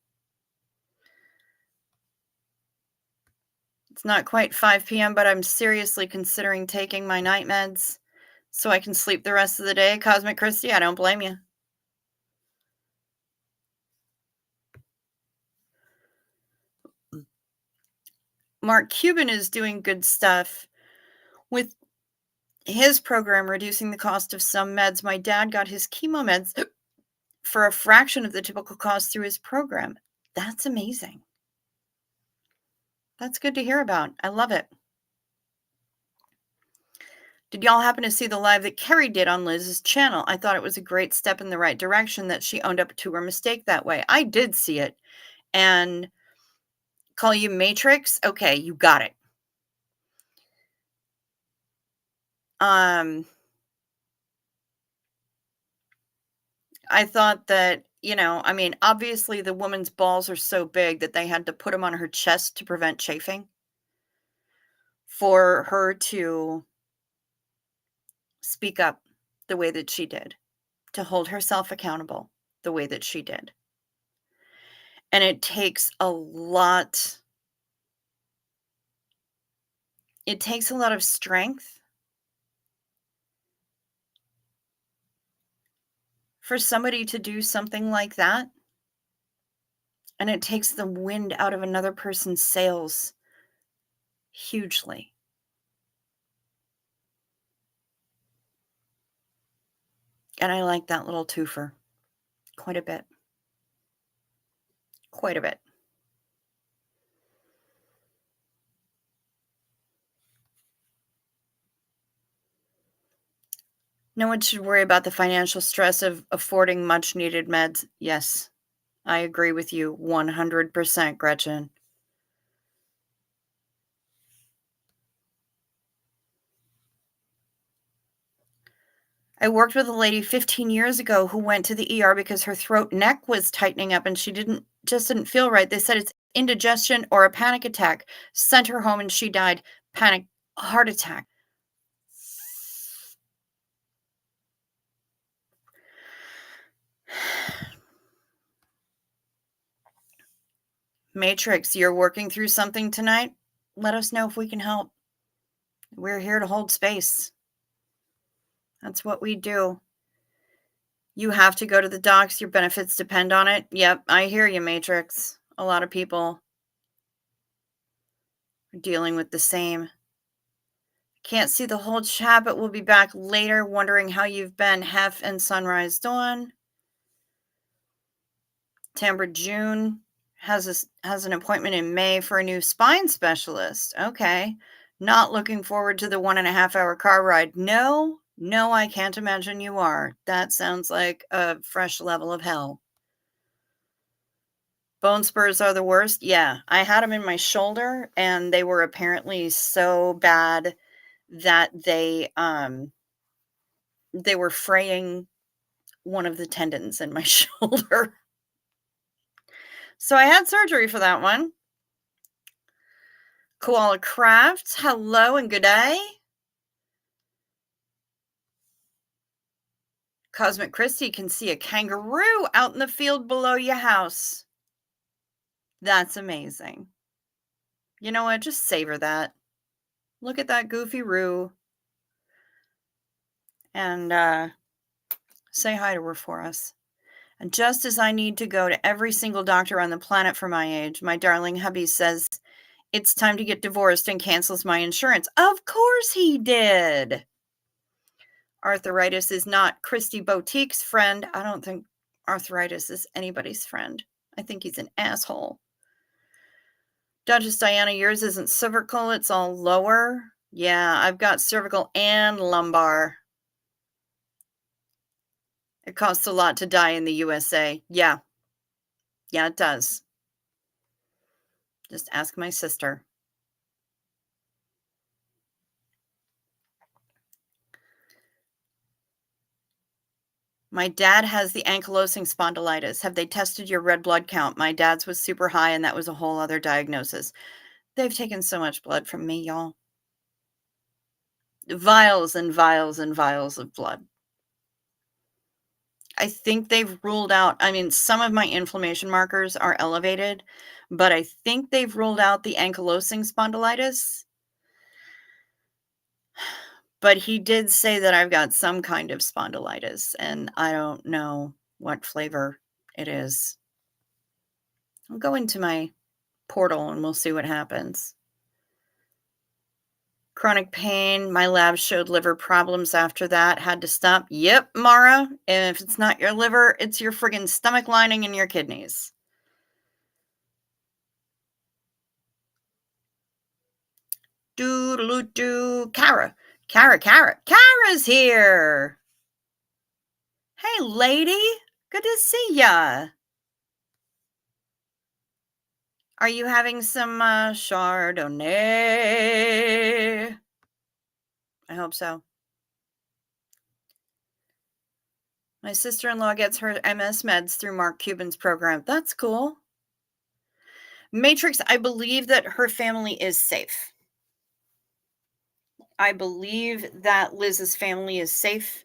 It's not quite 5 p.m., but I'm seriously considering taking my night meds so I can sleep the rest of the day. Cosmic Christie, I don't blame you. Mark Cuban is doing good stuff with his program, reducing the cost of some meds. My dad got his chemo meds for a fraction of the typical cost through his program. That's amazing. That's good to hear about. I love it. Did y'all happen to see the live that Carrie did on Liz's channel? I thought it was a great step in the right direction that she owned up to her mistake that way. I did see it. And call you Matrix? Okay, you got it. I thought that, I mean, obviously the woman's balls are so big that they had to put them on her chest to prevent chafing for her to speak up the way that she did, to hold herself accountable the way that she did. And it takes a lot of strength for somebody to do something like that. And it takes the wind out of another person's sails hugely. And I like that little twofer quite a bit. Quite a bit. No one should worry about the financial stress of affording much needed meds. Yes, I agree with you 100%, Gretchen. I worked with a lady 15 years ago who went to the ER because her throat neck was tightening up and she didn't feel right. They said it's indigestion or a panic attack. Sent her home and she died. Panic heart attack. Matrix, you're working through something tonight? Let us know if we can help. We're here to hold space. That's what we do. You have to go to the docs. Your benefits depend on it. Yep, I hear you, Matrix. A lot of people are dealing with the same. Can't see the whole chat, but we'll be back later wondering how you've been. Hef and Sunrise Dawn. Timbre June has an appointment in May for a new spine specialist. Okay. Not looking forward to the 1.5 hour car ride. No, I can't imagine you are. That sounds like a fresh level of hell. Bone spurs are the worst. Yeah, I had them in my shoulder and they were apparently so bad that they were fraying one of the tendons in my shoulder. So I had surgery for that one. Koala Crafts, hello and good day. Cosmic Christie can see a kangaroo out in the field below your house. That's amazing. You know what? Just savor that. Look at that goofy roo. And say hi to her for us. And just as I need to go to every single doctor on the planet for my age, my darling hubby says it's time to get divorced and cancels my insurance. Of course he did. Arthritis is not Christy Boutique's friend. I don't think arthritis is anybody's friend. I think he's an asshole. Duchess Diana, yours isn't cervical, it's all lower. Yeah, I've got cervical and lumbar. It costs a lot to die in the USA. Yeah. Yeah, it does. Just ask my sister. My dad has the ankylosing spondylitis. Have they tested your red blood count? My dad's was super high, and that was a whole other diagnosis. They've taken so much blood from me, y'all. Vials and vials and vials of blood. I think they've ruled out, I mean, some of my inflammation markers are elevated, but I think they've ruled out the ankylosing spondylitis. But he did say that I've got some kind of spondylitis, and I don't know what flavor it is. I'll go into my portal and we'll see what happens. Chronic pain. My lab showed liver problems after that. Had to stop. Yep, Mara. And if it's not your liver, it's your friggin' stomach lining and your kidneys. Doo-doo-doo. Kara. Kara's here. Hey, lady. Good to see ya. Are you having some Chardonnay? I hope so. My sister-in-law gets her MS meds through Mark Cuban's program. That's cool. Matrix, I believe that her family is safe. I believe that Liz's family is safe.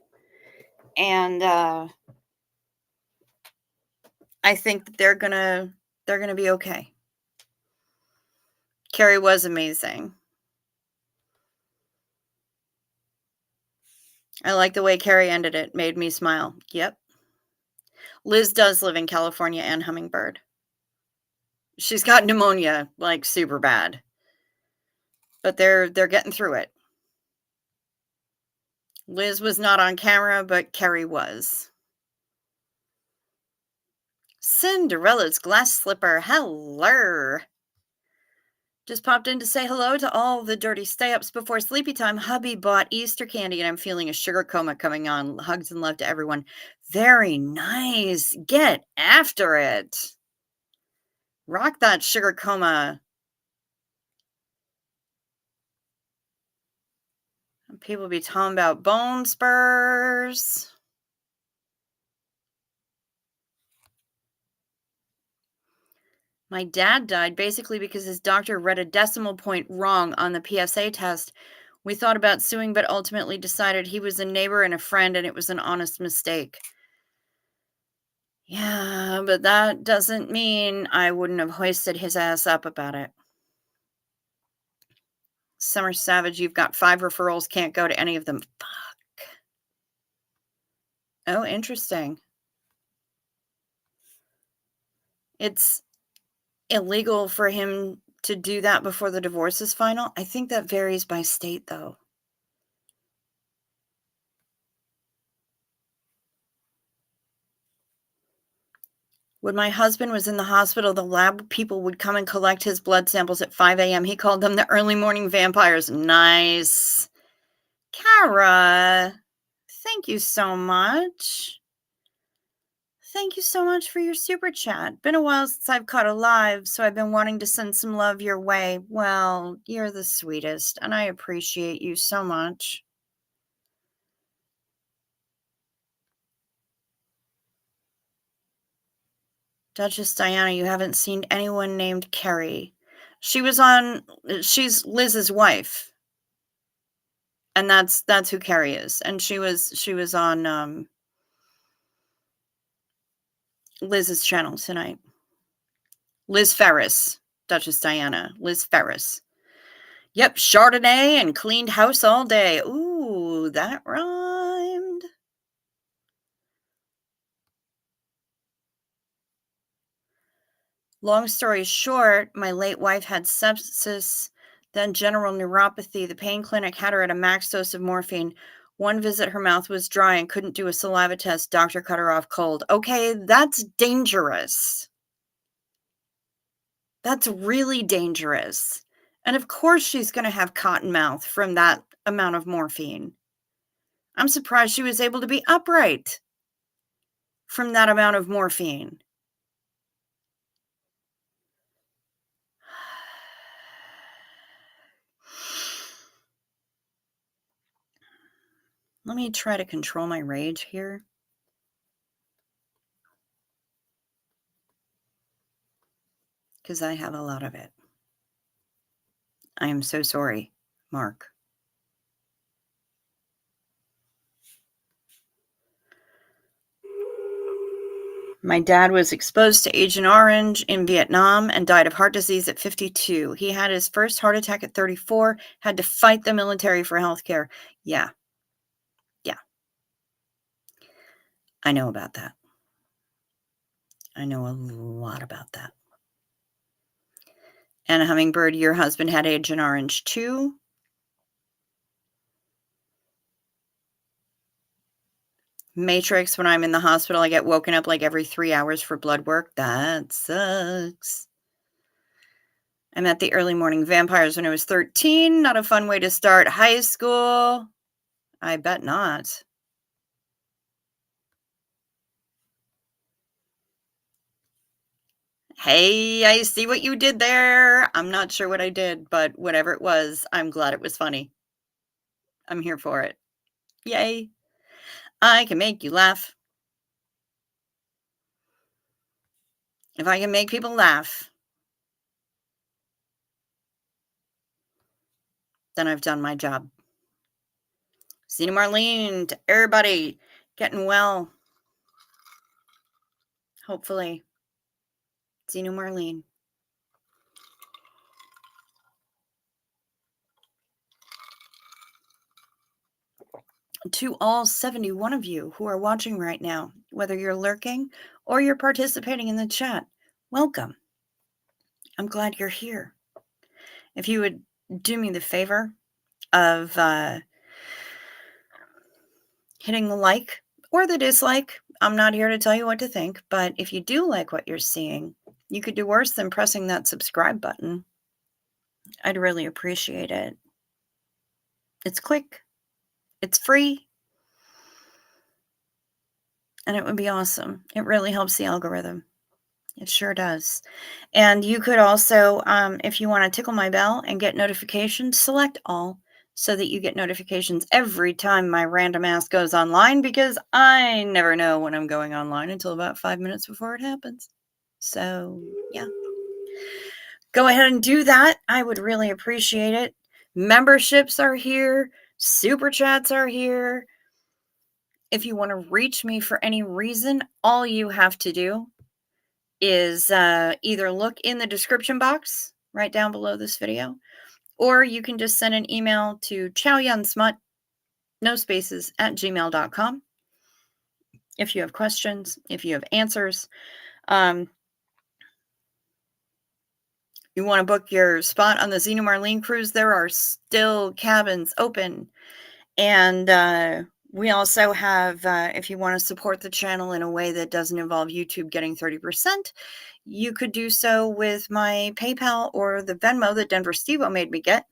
And I think that they're gonna be okay. Carrie was amazing. I like the way Carrie ended it. Made me smile. Yep. Liz does live in California and Hummingbird. She's got pneumonia, like super bad. But they're getting through it. Liz was not on camera, but Carrie was. Cinderella's glass slipper. Hello. Just popped in to say hello to all the dirty stay-ups before sleepy time. Hubby bought Easter candy, and I'm feeling a sugar coma coming on. Hugs and love to everyone. Very nice. Get after it. Rock that sugar coma. People be talking about bone spurs. My dad died basically because his doctor read a decimal point wrong on the PSA test. We thought about suing, but ultimately decided he was a neighbor and a friend, and it was an honest mistake. Yeah, but that doesn't mean I wouldn't have hoisted his ass up about it. Summer Savage, you've got 5 referrals, can't go to any of them. Fuck. Oh, interesting. It's illegal for him to do that before the divorce is final. I think that varies by state, though. When my husband was in the hospital, the lab people would come and collect his blood samples at 5 a.m. He called them the early morning vampires. Nice. Kara, thank you so much. Thank you so much for your super chat. Been a while since I've caught a live, so I've been wanting to send some love your way. Well, you're the sweetest, and I appreciate you so much. Duchess Diana, you haven't seen anyone named Carrie. She's Liz's wife. And that's who Carrie is. And she was on Liz's channel tonight. Liz Ferris, Duchess Diana, Liz Ferris. Yep, Chardonnay and cleaned house all day. Ooh, that rhymed. Long story short, my late wife had sepsis, then general neuropathy. The pain clinic had her at a max dose of morphine. One visit, her mouth was dry and couldn't do a saliva test. Doctor cut her off cold. Okay, that's dangerous. That's really dangerous. And of course she's going to have cotton mouth from that amount of morphine. I'm surprised she was able to be upright from that amount of morphine. Let me try to control my rage here. Because I have a lot of it. I am so sorry, Mark. My dad was exposed to Agent Orange in Vietnam and died of heart disease at 52. He had his first heart attack at 34, had to fight the military for healthcare. Yeah. I know about that. I know a lot about that. And a Hummingbird, your husband had Agent Orange too? Matrix, when I'm in the hospital, I get woken up like every 3 hours for blood work. That sucks. I met the early morning vampires when I was 13. Not a fun way to start high school. I bet not. Hey, I see what you did there. I'm not sure what I did, but whatever it was, I'm glad it was funny. I'm here for it. Yay. I can make you laugh. If I can make people laugh, then I've done my job. Zena Marlene, to everybody getting well. Hopefully. Zena Marlene. To all 71 of you who are watching right now, whether you're lurking or you're participating in the chat, welcome. I'm glad you're here. If you would do me the favor of hitting the like or the dislike, I'm not here to tell you what to think, but if you do like what you're seeing, you could do worse than pressing that subscribe button. I'd really appreciate it. It's quick, it's free, and it would be awesome. It really helps the algorithm. It sure does. And you could also, if you want to tickle my bell and get notifications, select all so that you get notifications every time my random ass goes online because I never know when I'm going online until about 5 minutes before it happens. So, yeah. Go ahead and do that. I would really appreciate it. Memberships are here, super chats are here. If you want to reach me for any reason, all you have to do is either look in the description box right down below this video, or you can just send an email to chowyunsmut, no spaces, at gmail.com if you have questions, if you have answers. You want to book your spot on the Xena Marlene cruise, there are still cabins open. And we also have, if you want to support the channel in a way that doesn't involve YouTube getting 30%, you could do so with my PayPal or the Venmo that Denver Stevo made me get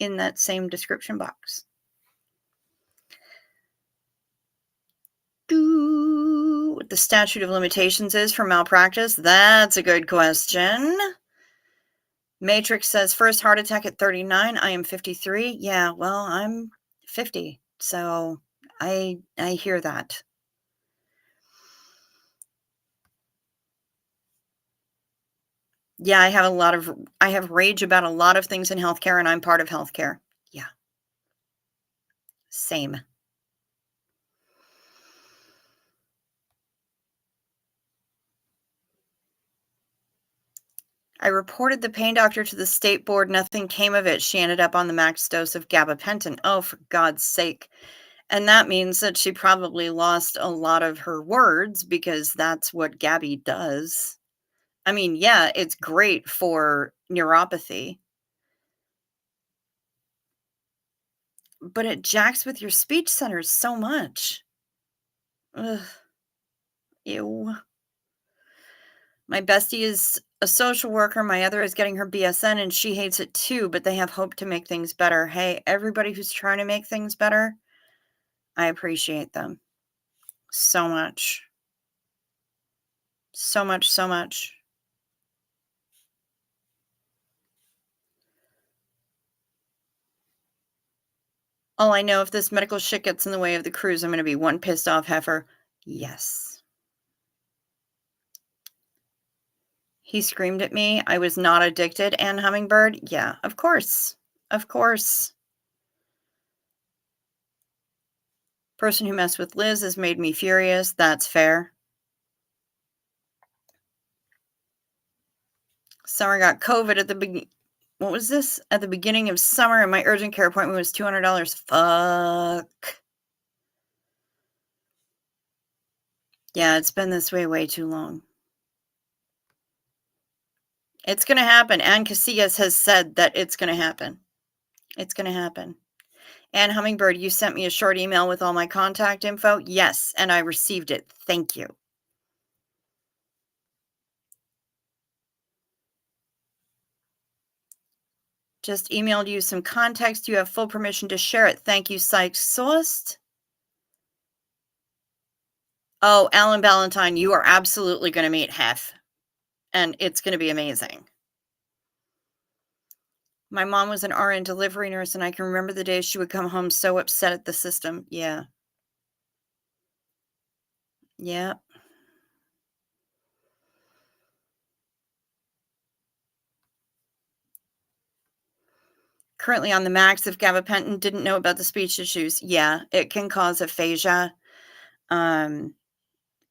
in that same description box. What the statute of limitations is for malpractice? That's a good question. Matrix says first heart attack at 39. I am 53. Yeah, well, I'm 50. So I hear that. Yeah, I have rage about a lot of things in healthcare, and I'm part of healthcare. Yeah. Same. I reported the pain doctor to the state board. Nothing came of it. She ended up on the max dose of gabapentin. Oh, for God's sake. And that means that she probably lost a lot of her words because that's what Gabby does. I mean, yeah, it's great for neuropathy, but it jacks with your speech centers so much. Ugh. Ew. My bestie is a social worker. My other is getting her BSN and she hates it too, but they have hope to make things better. Hey, everybody who's trying to make things better, I appreciate them so much. So much, so much. All I know, if this medical shit gets in the way of the cruise, I'm going to be one pissed off heifer. Yes. He screamed at me. I was not addicted. And Hummingbird? Yeah, of course. Of course. Person who messed with Liz has made me furious. That's fair. Summer got COVID at the beginning. What was this? At the beginning of summer, and my urgent care appointment was $200. Fuck. Yeah, it's been this way too long. It's going to happen. Ann Casillas has said that it's going to happen. It's going to happen. And Hummingbird, you sent me a short email with all my contact info. Yes, and I received it. Thank you. Just emailed you some context. You have full permission to share it. Thank you, Sykes Soest. Oh, Alan Ballantyne, you are absolutely going to meet Hef. And it's going to be amazing. My mom was an RN delivery nurse, and I can remember the days she would come home so upset at the system. Yeah. Yeah. Currently on the max of gabapentin, didn't know about the speech issues. Yeah, it can cause aphasia. And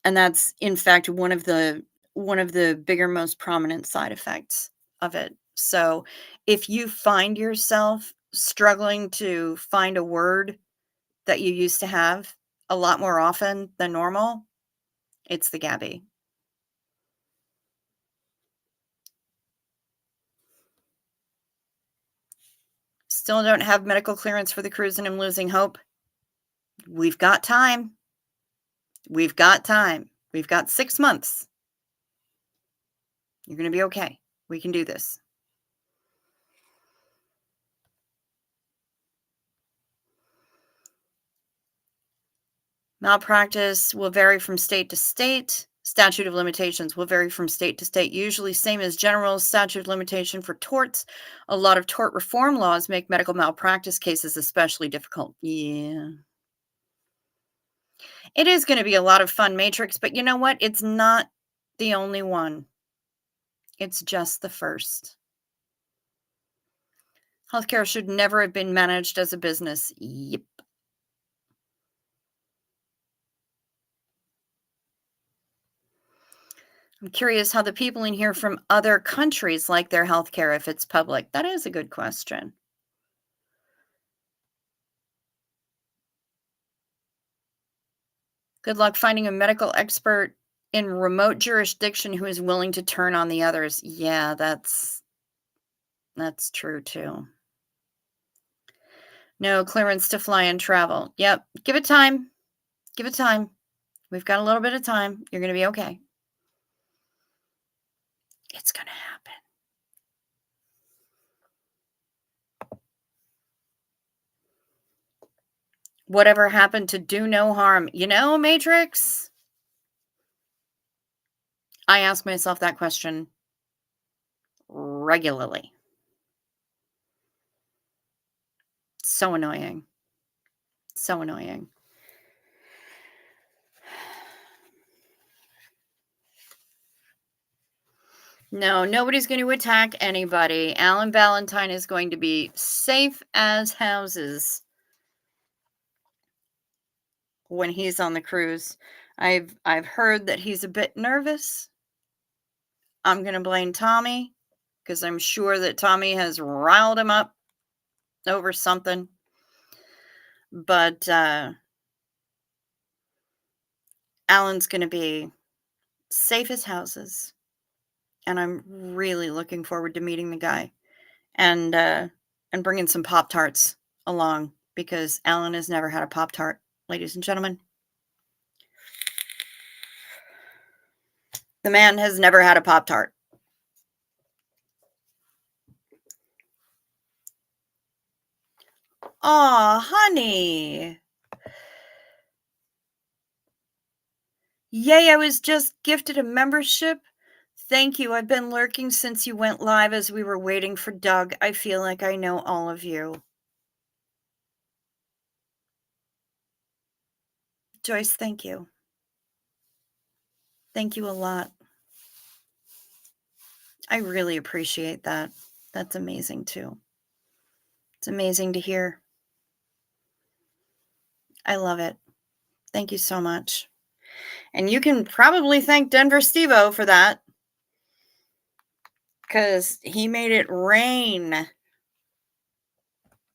that's, in fact, one of the bigger, most prominent side effects of it. So if you find yourself struggling to find a word that you used to have a lot more often than normal, it's the Gabby. Still don't have medical clearance for the cruise and I'm losing hope. We've got time. We've got time. We've got 6 months. You're going to be okay. We can do this. Malpractice will vary from state to state. Statute of limitations will vary from state to state, usually same as general statute of limitation for torts. A lot of tort reform laws make medical malpractice cases especially difficult. Yeah. It is going to be a lot of fun, Matrix, but you know what? It's not the only one. It's just the first. Healthcare should never have been managed as a business. Yep. I'm curious how the people in here from other countries like their healthcare if it's public. That is a good question. Good luck finding a medical expert in remote jurisdiction who is willing to turn on the others. Yeah, that's true too. No clearance to fly and travel. Yep. Give it time. Give it time. We've got a little bit of time. You're going to be okay. It's going to happen. Whatever happened to do no harm? You know, Matrix? I ask myself that question regularly. So annoying. So annoying. No, nobody's going to attack anybody. Alan Valentine is going to be safe as houses when he's on the cruise. I've heard that he's a bit nervous. I'm going to blame Tommy because I'm sure that Tommy has riled him up over something. But Alan's going to be safe as houses. And I'm really looking forward to meeting the guy and bringing some Pop-Tarts along because Alan has never had a Pop-Tart, ladies and gentlemen. The man has never had a Pop-Tart. Aw, honey. Yay, I was just gifted a membership. Thank you. I've been lurking since you went live as we were waiting for Doug. I feel like I know all of you. Joyce, thank you. Thank you a lot. I really appreciate that. That's amazing too. It's amazing to hear. I love it. Thank you so much. And you can probably thank Denver Stevo for that because he made it rain.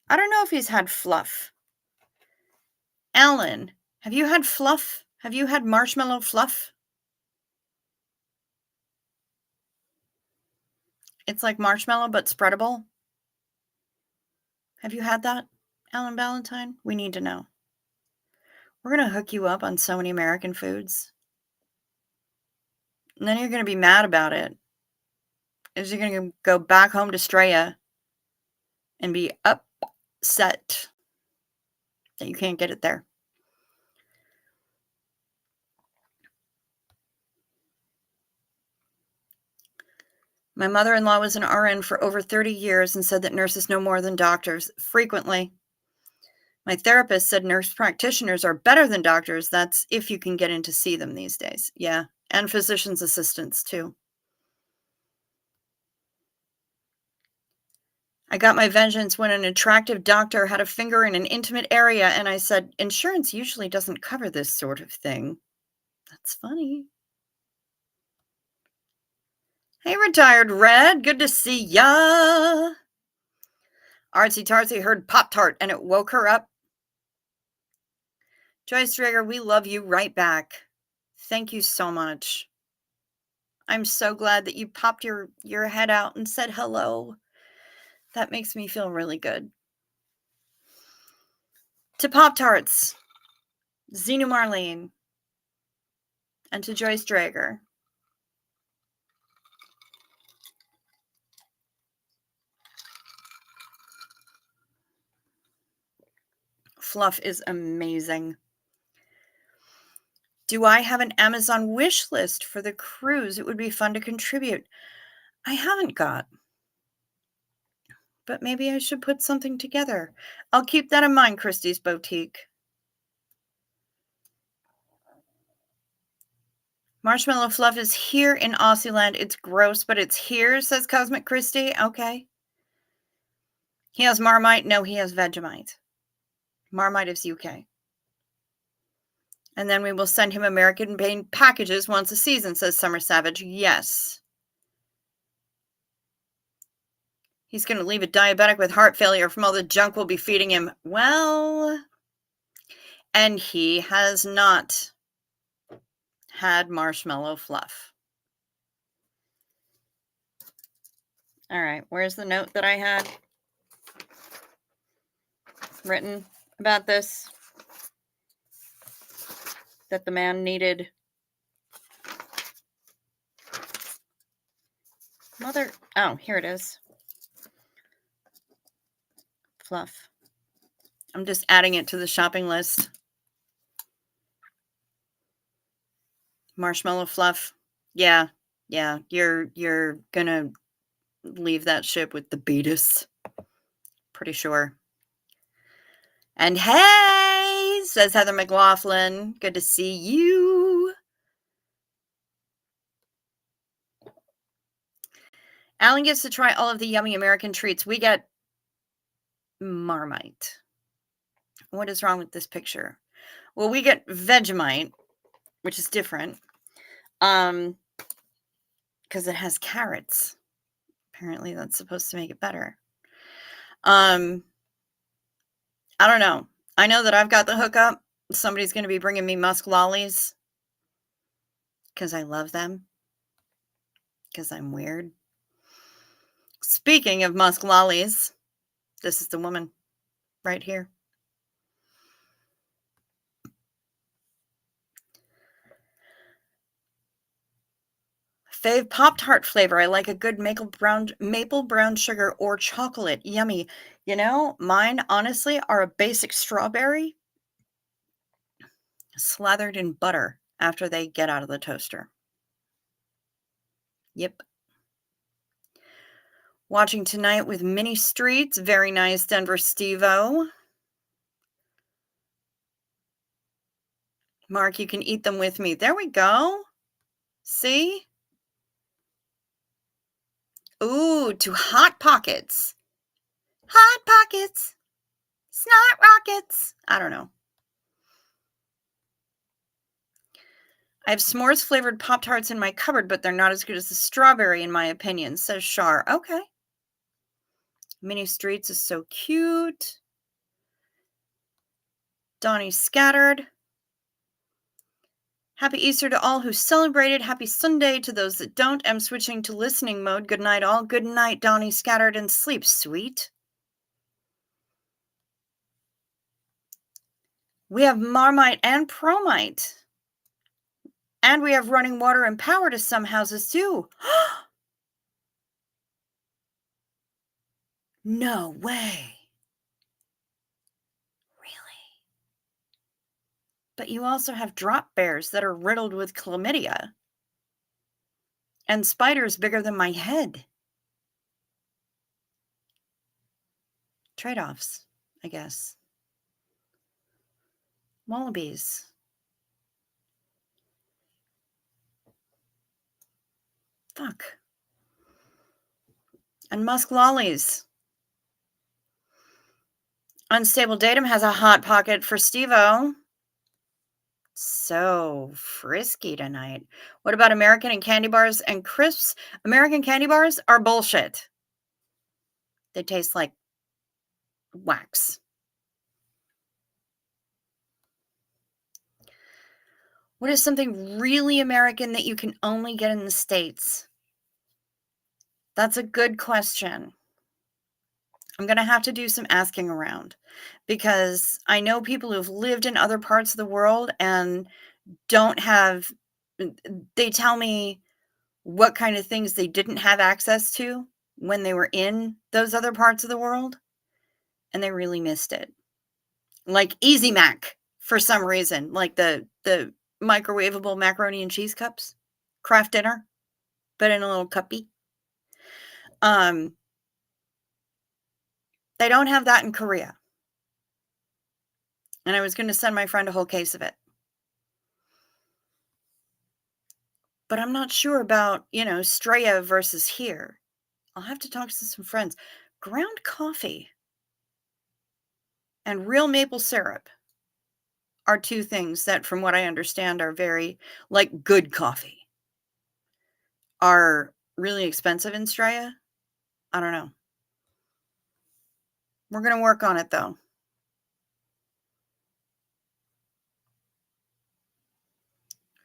I don't know if he's had fluff. Alan, have you had fluff? Have you had marshmallow fluff? It's like marshmallow, but spreadable. Have you had that, Alan Valentine? We need to know. We're going to hook you up on so many American foods. And then you're going to be mad about it. Is you're going to go back home to Straya and be upset that you can't get it there. My mother-in-law was an RN for over 30 years and said that nurses know more than doctors frequently. My therapist said nurse practitioners are better than doctors. That's if you can get in to see them these days. Yeah, and physician's assistants too. I got my vengeance when an attractive doctor had a finger in an intimate area, and I said, insurance usually doesn't cover this sort of thing. That's funny. Hey, Retired Red, good to see ya. Artsy Tartsy heard Pop-Tart and it woke her up. Joyce Drager, we love you right back. Thank you so much. I'm so glad that you popped your head out and said hello. That makes me feel really good. To Pop-Tarts, Xenu Marlene, and to Joyce Drager. Fluff is amazing. Do I have an Amazon wish list for the cruise? It would be fun to contribute. I haven't got, but maybe I should put something together. I'll keep that in mind, Christie's Boutique. Marshmallow Fluff is here in Aussieland. It's gross, but it's here, says Cosmic Christie. Okay. He has Marmite. No, he has Vegemite. Marmite is UK. And then we will send him American Bane packages once a season, says Summer Savage. Yes. He's going to leave a diabetic with heart failure from all the junk we'll be feeding him. Well, and he has not had Marshmallow Fluff. All right, where's the note that I had written about this? That the man needed. Oh, here it is. Fluff. I'm just adding it to the shopping list. Marshmallow Fluff. Yeah. You're gonna leave that ship with the Beatus. Pretty sure. And hey, says Heather McLaughlin. Good to see you. Alan gets to try all of the yummy American treats. We get Marmite. What is wrong with this picture? Well, we get Vegemite, which is different. Because it has carrots. Apparently that's supposed to make it better. I don't know. I know that I've got the hookup. Somebody's going to be bringing me musk lollies. Because I love them. Because I'm weird. Speaking of musk lollies, this is the woman right here. Fave Pop-Tart flavor. I like a good maple brown sugar or chocolate. Yummy. You know, mine honestly are a basic strawberry slathered in butter after they get out of the toaster. Yep. Watching tonight with Mini Streets. Very nice, Denver Steve-O. Mark, you can eat them with me. There we go. See? Ooh, to Hot Pockets. Hot Pockets. Snot rockets. I don't know. I have s'mores flavored Pop-Tarts in my cupboard, but they're not as good as the strawberry, in my opinion, says Shar. Okay. Mini Streets is so cute. Donnie Scattered. Happy Easter to all who celebrated. Happy Sunday to those that don't. I'm switching to listening mode. Good night, all. Good night, Donnie Scattered, and sleep sweet. We have Marmite and Promite. And we have running water and power to some houses, too. No way. Really? But you also have drop bears that are riddled with chlamydia. And spiders bigger than my head. Trade-offs, I guess. Wallabies. Fuck. And musk lollies. Unstable Datum has a hot pocket for Steve-O. So frisky tonight. What about American and candy bars and crisps? American candy bars are bullshit. They taste like wax. What is something really American that you can only get in the States? That's a good question. I'm going to have to do some asking around because I know people who've lived in other parts of the world and don't have, they tell me what kind of things they didn't have access to when they were in those other parts of the world, and they really missed it. Like Easy Mac for some reason, like the microwavable macaroni and cheese cups, Kraft Dinner, but in a little cuppy. They don't have that in Korea. And I was going to send my friend a whole case of it. But I'm not sure about, Straya versus here. I'll have to talk to some friends. Ground coffee and real maple syrup are two things that, from what I understand, are very, like good coffee, are really expensive in Straya. I don't know. We're going to work on it, though.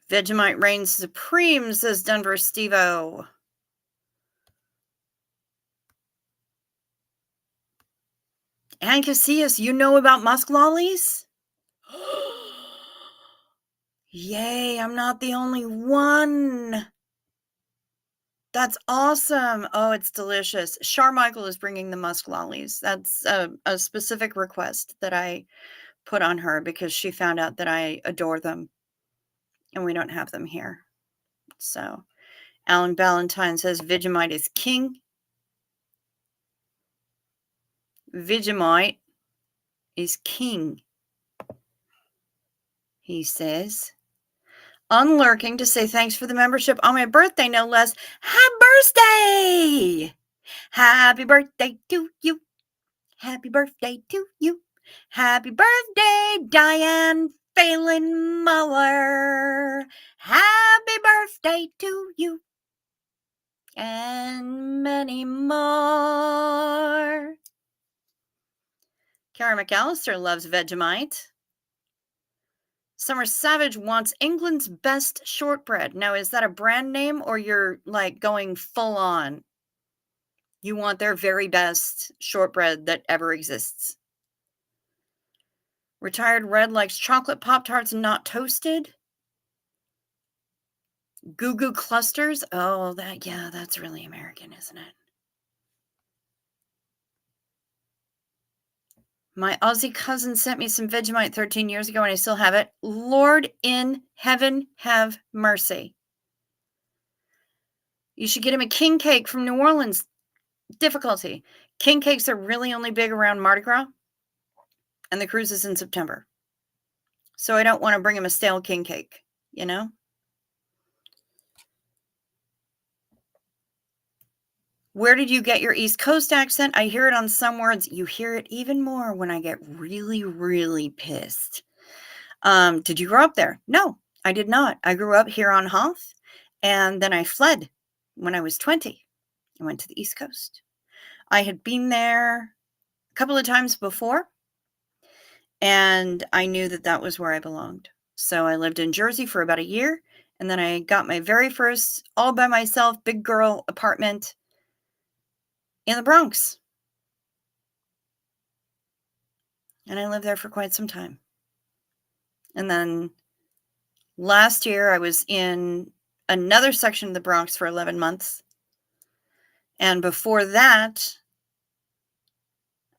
Vegemite reigns supreme, says Denver Steve-O. And Casillas, you know about musk lollies? Yay, I'm not the only one. That's awesome. Oh, it's delicious. Charmichael is bringing the musk lollies. That's a specific request that I put on her because she found out that I adore them and we don't have them here. So, Alan Ballantyne says Vegemite is king. Vegemite is king, he says. Unlurking to say thanks for the membership on my birthday, no less. Happy birthday! Happy birthday to you. Happy birthday to you. Happy birthday, Diane Phelan Muller. Happy birthday to you. And many more. Kara McAllister loves Vegemite. Summer Savage wants England's best shortbread. Now, is that a brand name or you're like going full on? You want their very best shortbread that ever exists. Retired Red likes chocolate Pop-Tarts not toasted. Goo Goo Clusters. Oh, that's really American, isn't it? My Aussie cousin sent me some Vegemite 13 years ago and I still have it. Lord in heaven have mercy. You should get him a king cake from New Orleans. Difficulty. King cakes are really only big around Mardi Gras and the cruise is in September. So I don't want to bring him a stale king cake, Where did you get your East Coast accent? I hear it on some words. You hear it even more when I get really, really pissed. Did you grow up there? No, I did not. I grew up here on Hoth, and then I fled when I was 20. I went to the East Coast. I had been there a couple of times before, and I knew that that was where I belonged. So I lived in Jersey for about a year, and then I got my very first all by myself big girl apartment in the Bronx. And I lived there for quite some time. And then last year I was in another section of the Bronx for 11 months. And before that,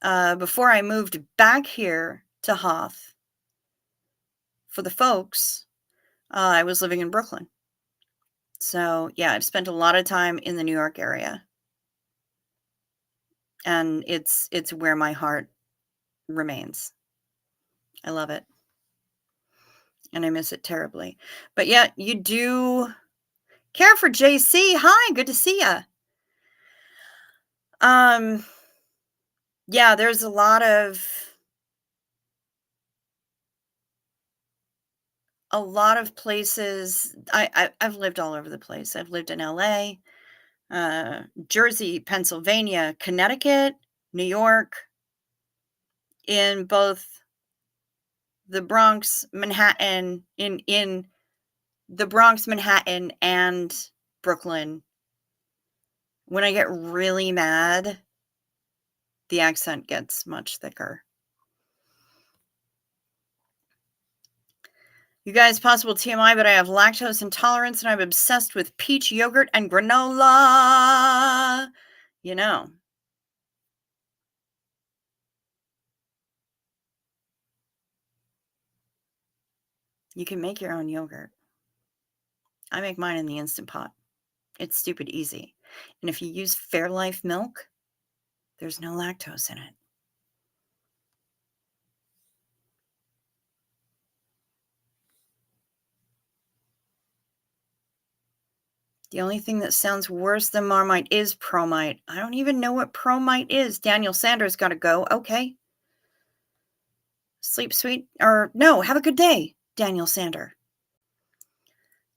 before I moved back here to Hoth for the folks, I was living in Brooklyn. So yeah, I've spent a lot of time in the New York area. And it's where my heart remains. I love it. And I miss it terribly. But yeah, you do care for JC. Hi, good to see you. Yeah, there's a lot of places. I've lived all over the place. I've lived in LA, Jersey, Pennsylvania, Connecticut, New York, in both the Bronx, Manhattan, in the Bronx, Manhattan, and Brooklyn. When I get really mad, the accent gets much thicker. You guys, possible TMI, but I have lactose intolerance and I'm obsessed with peach yogurt and granola. You can make your own yogurt. I make mine in the Instant Pot. It's stupid easy. And if you use Fairlife milk, there's no lactose in it. The only thing that sounds worse than Marmite is Promite. I don't even know what Promite is. Daniel Sanders got to go. Okay. Sleep sweet. Or no, have a good day, Daniel Sander.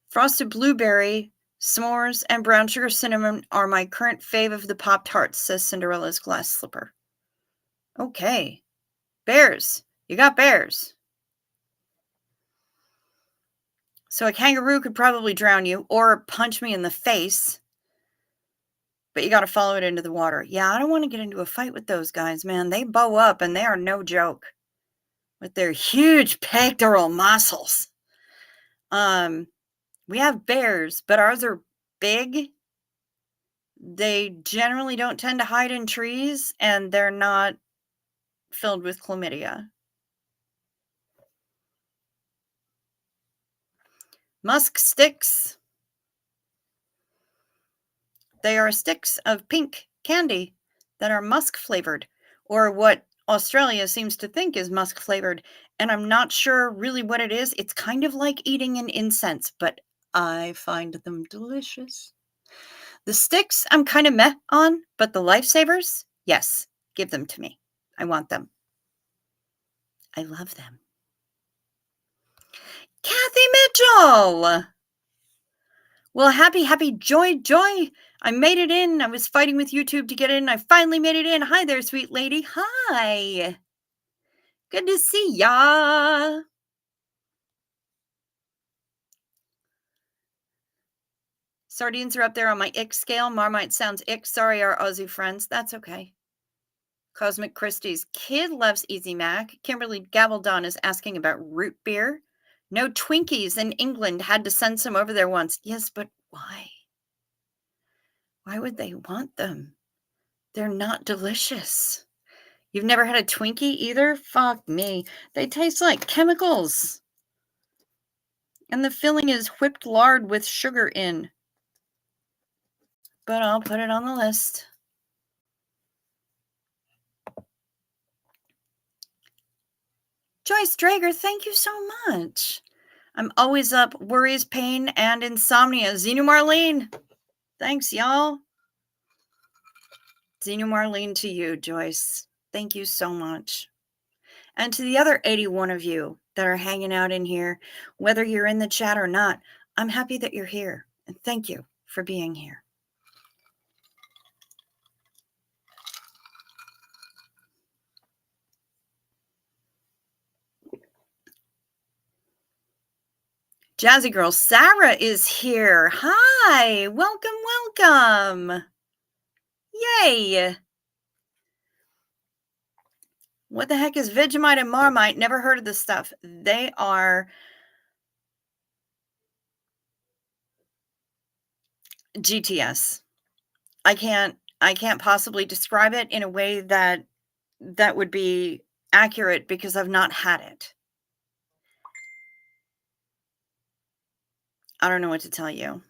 Frosted blueberry, s'mores, and brown sugar cinnamon are my current fave of the Pop-Tarts, says Cinderella's glass slipper. Okay. Bears. You got bears. So a kangaroo could probably drown you or punch me in the face. But you got to follow it into the water. Yeah, I don't want to get into a fight with those guys, man. They bow up and they are no joke with their huge pectoral muscles. We have bears, but ours are big. They generally don't tend to hide in trees, and they're not filled with chlamydia. Musk sticks. They are sticks of pink candy that are musk flavored, or what Australia seems to think is musk flavored. And I'm not sure really what it is. It's kind of like eating an incense, but I find them delicious. The sticks I'm kind of meh on, but the lifesavers, yes, give them to me. I want them. I love them. Kathy Mitchell! Well, happy joy. I made it in. I was fighting with YouTube to get in. I finally made it in. Hi there, sweet lady. Hi. Good to see ya. Sardines are up there on my ick scale. Marmite sounds ick. Sorry, our Aussie friends. That's okay. Cosmic Christie's kid loves Easy Mac. Kimberly Gabaldon is asking about root beer. No Twinkies in England. Had to send some over there once. Yes, but why? Why would they want them? They're not delicious. You've never had a Twinkie either? Fuck me. They taste like chemicals. And the filling is whipped lard with sugar in. But I'll put it on the list. Joyce Drager, thank you so much. I'm always up. Worries, pain, and insomnia. Xenu Marlene. Thanks, y'all. Xenu Marlene to you, Joyce. Thank you so much. And to the other 81 of you that are hanging out in here, whether you're in the chat or not, I'm happy that you're here. And thank you for being here. Jazzy Girl Sarah is here. Hi, welcome. Yay. What the heck is Vegemite and Marmite? Never heard of this stuff. They are GTS. I can't possibly describe it in a way that would be accurate because I've not had it. I don't know what to tell you.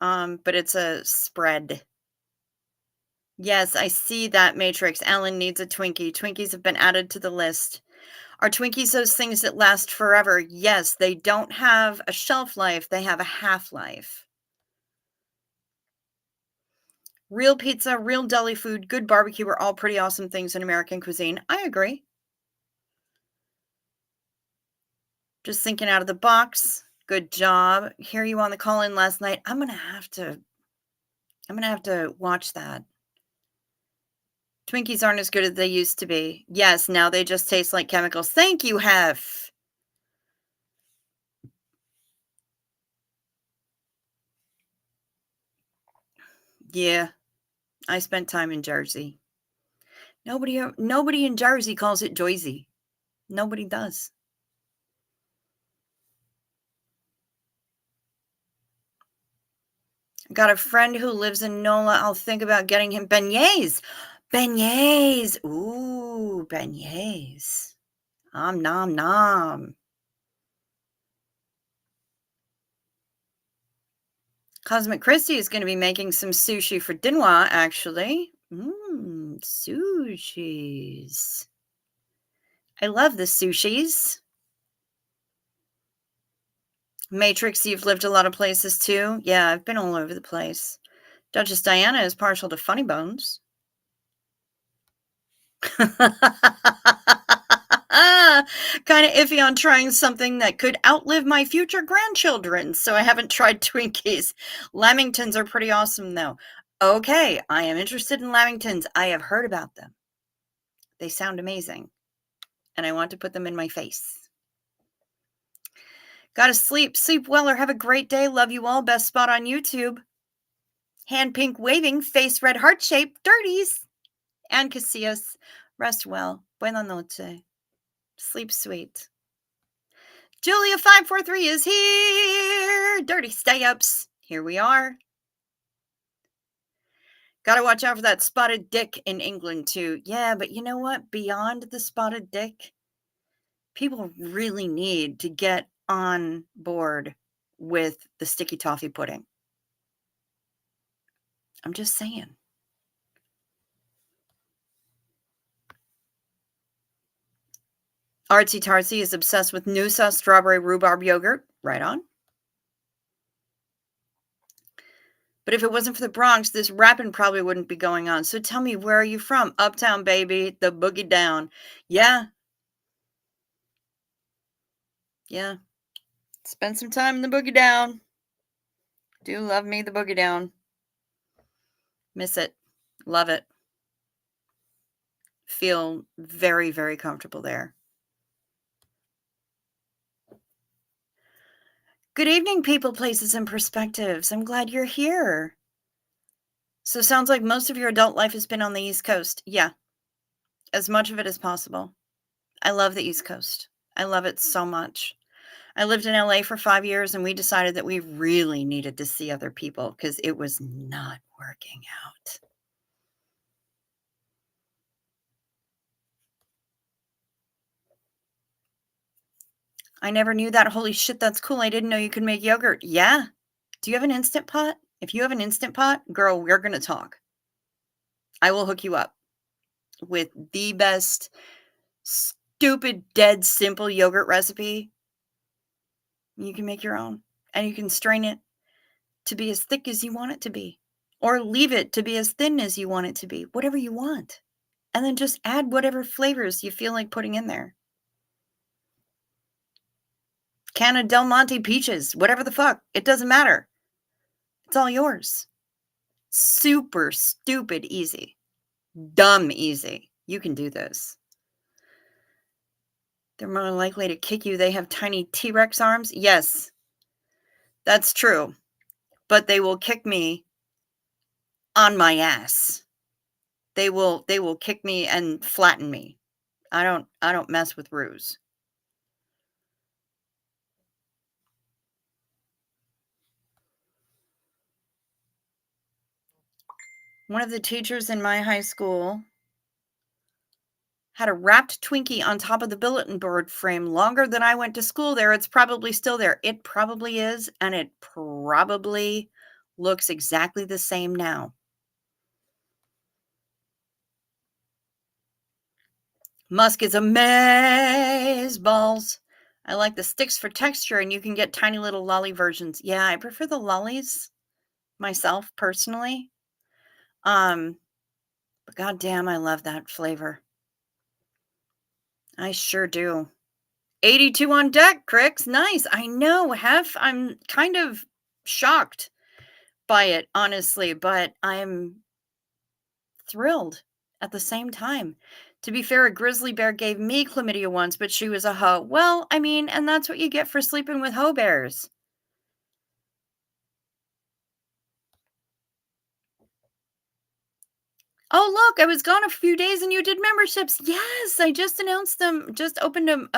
But it's a spread. Yes, I see that, Matrix. Alan needs a Twinkie. Twinkies have been added to the list. Are Twinkies those things that last forever? Yes, they don't have a shelf life. They have a half-life. Real pizza, real deli food, good barbecue are all pretty awesome things in American cuisine. I agree. Just thinking out of the box. Good job. Hear you on the call-in last night. I'm gonna have to watch that. Twinkies aren't as good as they used to be. Yes, now they just taste like chemicals. Thank you, Hef. Yeah, I spent time in Jersey. Nobody in Jersey calls it Joyzy. Nobody does. Got a friend who lives in NOLA. I'll think about getting him beignets. Ooh, beignets. Nom nom nom. Cosmic Christie is going to be making some sushi for dinner, actually. Sushis. I love the sushis. Matrix, you've lived a lot of places too. Yeah, I've been all over the place. Duchess Diana is partial to funny bones. Kind of iffy on trying something that could outlive my future grandchildren, so I haven't tried Twinkies. Lamingtons are pretty awesome, though. Okay, I am interested in Lamingtons. I have heard about them. They sound amazing, and I want to put them in my face. Gotta sleep. Sleep well or have a great day. Love you all. Best spot on YouTube. Hand pink waving, face red heart shape, dirties. And Casillas. Rest well. Buena noche. Sleep sweet. Julia543 is here. Dirty stay-ups. Here we are. Gotta watch out for that spotted dick in England, too. Yeah, but you know what? Beyond the spotted dick, people really need to get on board with the sticky toffee pudding. I'm just saying. Artsy Tartsy is obsessed with Noosa strawberry rhubarb yogurt. Right on. But if it wasn't for the Bronx, this rapping probably wouldn't be going on. So tell me, where are you from? Uptown, baby. The boogie down. Yeah. Yeah. Spend some time in the boogie down. Do love me the boogie down. Miss it. Love it. Feel very, very comfortable there. Good evening, people, places, and perspectives. I'm glad you're here. So sounds like most of your adult life has been on the East Coast. Yeah. As much of it as possible. I love the East Coast. I love it so much. I lived in LA for 5 years, and we decided that we really needed to see other people because it was not working out. I never knew that. Holy shit, that's cool. I didn't know you could make yogurt. Yeah. Do you have an Instant Pot? If you have an Instant Pot, girl, we're going to talk. I will hook you up with the best, stupid, dead simple yogurt recipe. You can make your own, and you can strain it to be as thick as you want it to be, or leave it to be as thin as you want it to be, whatever you want. And then just add whatever flavors you feel like putting in there. Can of Del Monte peaches, whatever the fuck. It doesn't matter. It's all yours. Super stupid easy. Dumb easy. You can do this. They're more likely to kick you. They have tiny T-Rex arms. Yes, that's true. But they will kick me on my ass. They will kick me and flatten me. I don't mess with ruse. One of the teachers in my high school had a wrapped Twinkie on top of the bulletin board frame longer than I went to school there. It's probably still there. It probably is, and it probably looks exactly the same now. Musk is amaze balls. I like the sticks for texture, and you can get tiny little lolly versions. Yeah, I prefer the lollies myself personally. But goddamn, I love that flavor. I sure do. 82 on deck, Cricks. Nice. I know. I'm kind of shocked by it, honestly, but I'm thrilled at the same time. To be fair, a grizzly bear gave me chlamydia once, but she was a hoe. Well, I mean, and that's what you get for sleeping with hoe bears. Oh, look, I was gone a few days and you did memberships. Yes, I just announced them, just opened them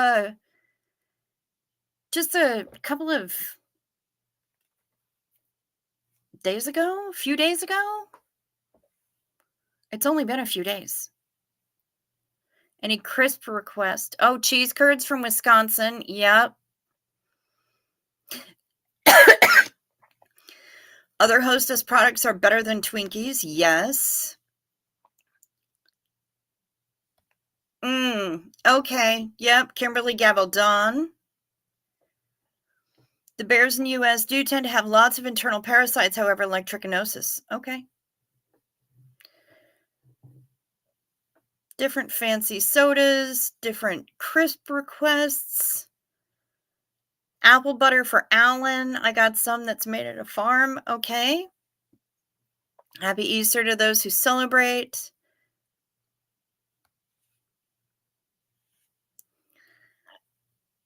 just a couple of days ago, a few days ago. It's only been a few days. Any crisp request? Oh, cheese curds from Wisconsin. Yep. Other Hostess products are better than Twinkies. Yes. Okay. Yep. Kimberly Gavaldon. The bears in the U.S. do tend to have lots of internal parasites, however, like trichinosis. Okay. Different fancy sodas, different crisp requests. Apple butter for Alan. I got some that's made at a farm. Okay. Happy Easter to those who celebrate.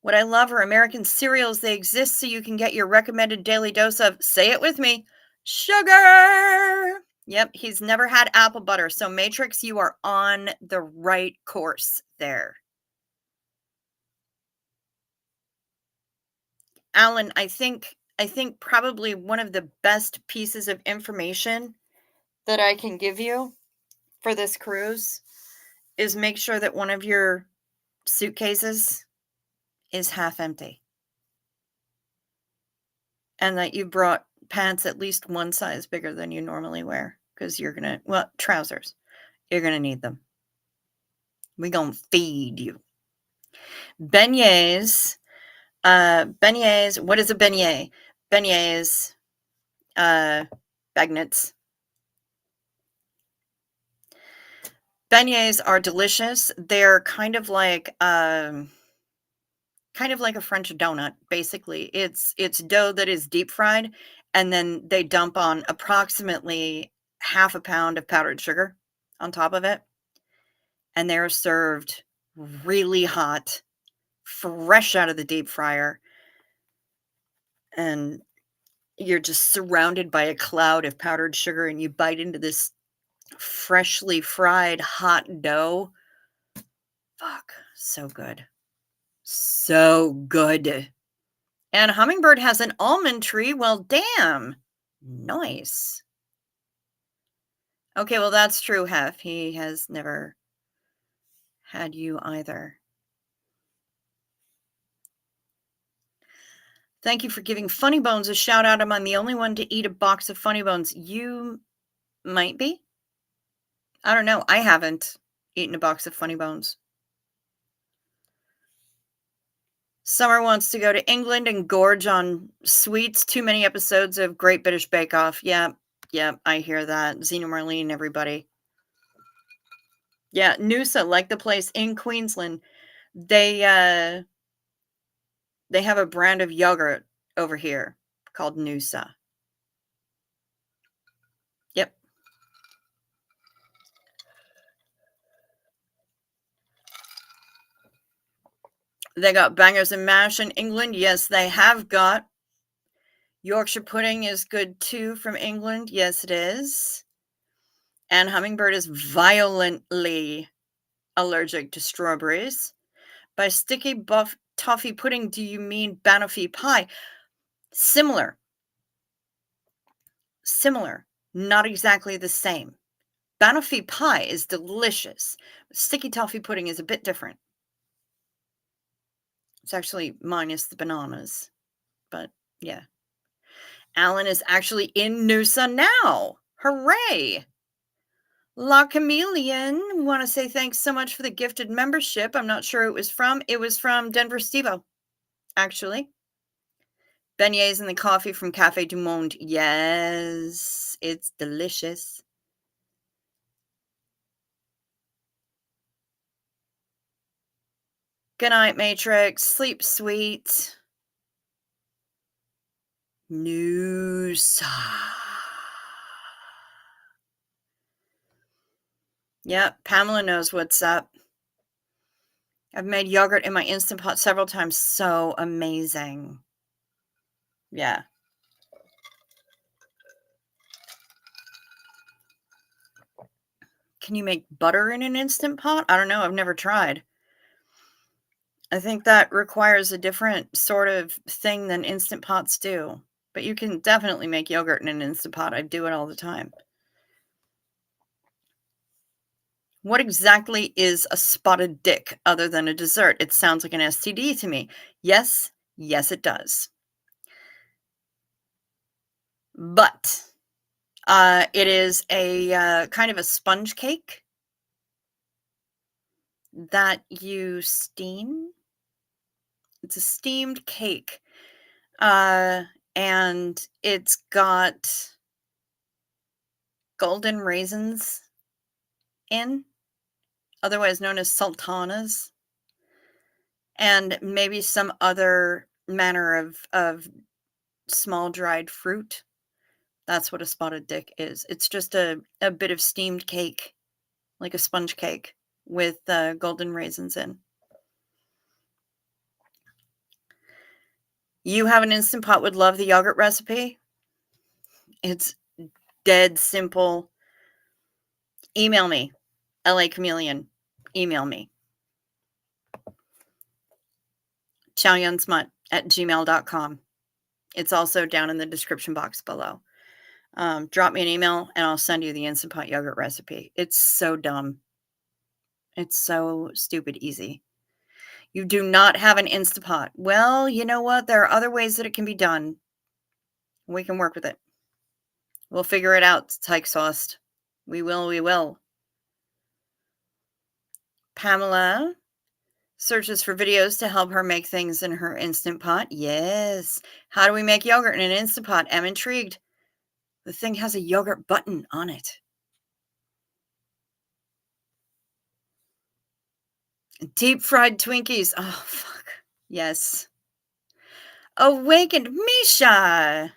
What I love are American cereals. They exist so you can get your recommended daily dose of, say it with me, sugar. Yep, he's never had apple butter. So, Matrix, you are on the right course there. Alan, I think probably one of the best pieces of information that I can give you for this cruise is make sure that one of your suitcases is half empty and that you brought pants at least one size bigger than you normally wear because you're gonna, well, trousers, you're gonna need them. We gonna feed you beignets. Beignets, what is a beignet? Beignets, bagnets. Beignets are delicious. They're kind of like a French donut, basically. It's dough that is deep fried, and then they dump on approximately half a pound of powdered sugar on top of it, and they're served really hot, fresh out of the deep fryer, and you're just surrounded by a cloud of powdered sugar, and you bite into this freshly fried hot dough. Fuck, so good. So good. And Hummingbird has an almond tree. Well, damn. Nice. Okay, well, that's true, Hef. He has never had you either. Thank you for giving Funny Bones a shout out. I'm the only one to eat a box of Funny Bones. You might be. I don't know. I haven't eaten a box of Funny Bones. Summer wants to go to England and gorge on sweets. Too many episodes of Great British Bake Off. Yeah, I hear that. Xena Marlene, everybody. Yeah, Noosa, like the place in Queensland, they have a brand of yogurt over here called Noosa. Yep. They got bangers and mash in England. Yes, they have got. Yorkshire pudding is good too from England. Yes, it is. And Hummingbird is violently allergic to strawberries. By sticky buff toffee pudding, do you mean banoffee pie? Similar. Not exactly the same. Banoffee pie is delicious. Sticky toffee pudding is a bit different. It's actually minus the bananas. But yeah. Alan is actually in Noosa now. Hooray! La Chameleon, want to say thanks so much for the gifted membership. I'm not sure it was from. It was from Denver Stevo, actually. Beignets and the coffee from Cafe du Monde. Yes, it's delicious. Good night, Matrix. Sleep sweet. Noosa. Yep, Pamela knows what's up. I've made yogurt in my Instant Pot several times. So amazing. Yeah. Can you make butter in an Instant Pot? I don't know. I've never tried. I think that requires a different sort of thing than Instant Pots do. But you can definitely make yogurt in an Instant Pot. I do it all the time. What exactly is a spotted dick other than a dessert? It sounds like an STD to me. Yes, it does. But it is a kind of a sponge cake that you steam. It's a steamed cake. And it's got golden raisins in, otherwise known as sultanas, and maybe some other manner of small dried fruit. That's what a spotted dick is. It's just a bit of steamed cake, like a sponge cake, with golden raisins in. You have an Instant Pot would love the yogurt recipe. It's dead simple. Email me, LA Chameleon. Email me. chowyunsmut@gmail.com. It's also down in the description box below. Drop me an email and I'll send you the Instant Pot yogurt recipe. It's so dumb. It's so stupid easy. You do not have an Instant Pot. Well, you know what? There are other ways that it can be done. We can work with it. We'll figure it out, Teichsauce. We will. Pamela searches for videos to help her make things in her Instant Pot. Yes. How do we make yogurt in an Instant Pot? I'm intrigued. The thing has a yogurt button on it. Deep fried Twinkies. Oh, fuck. Yes. Awakened Misha.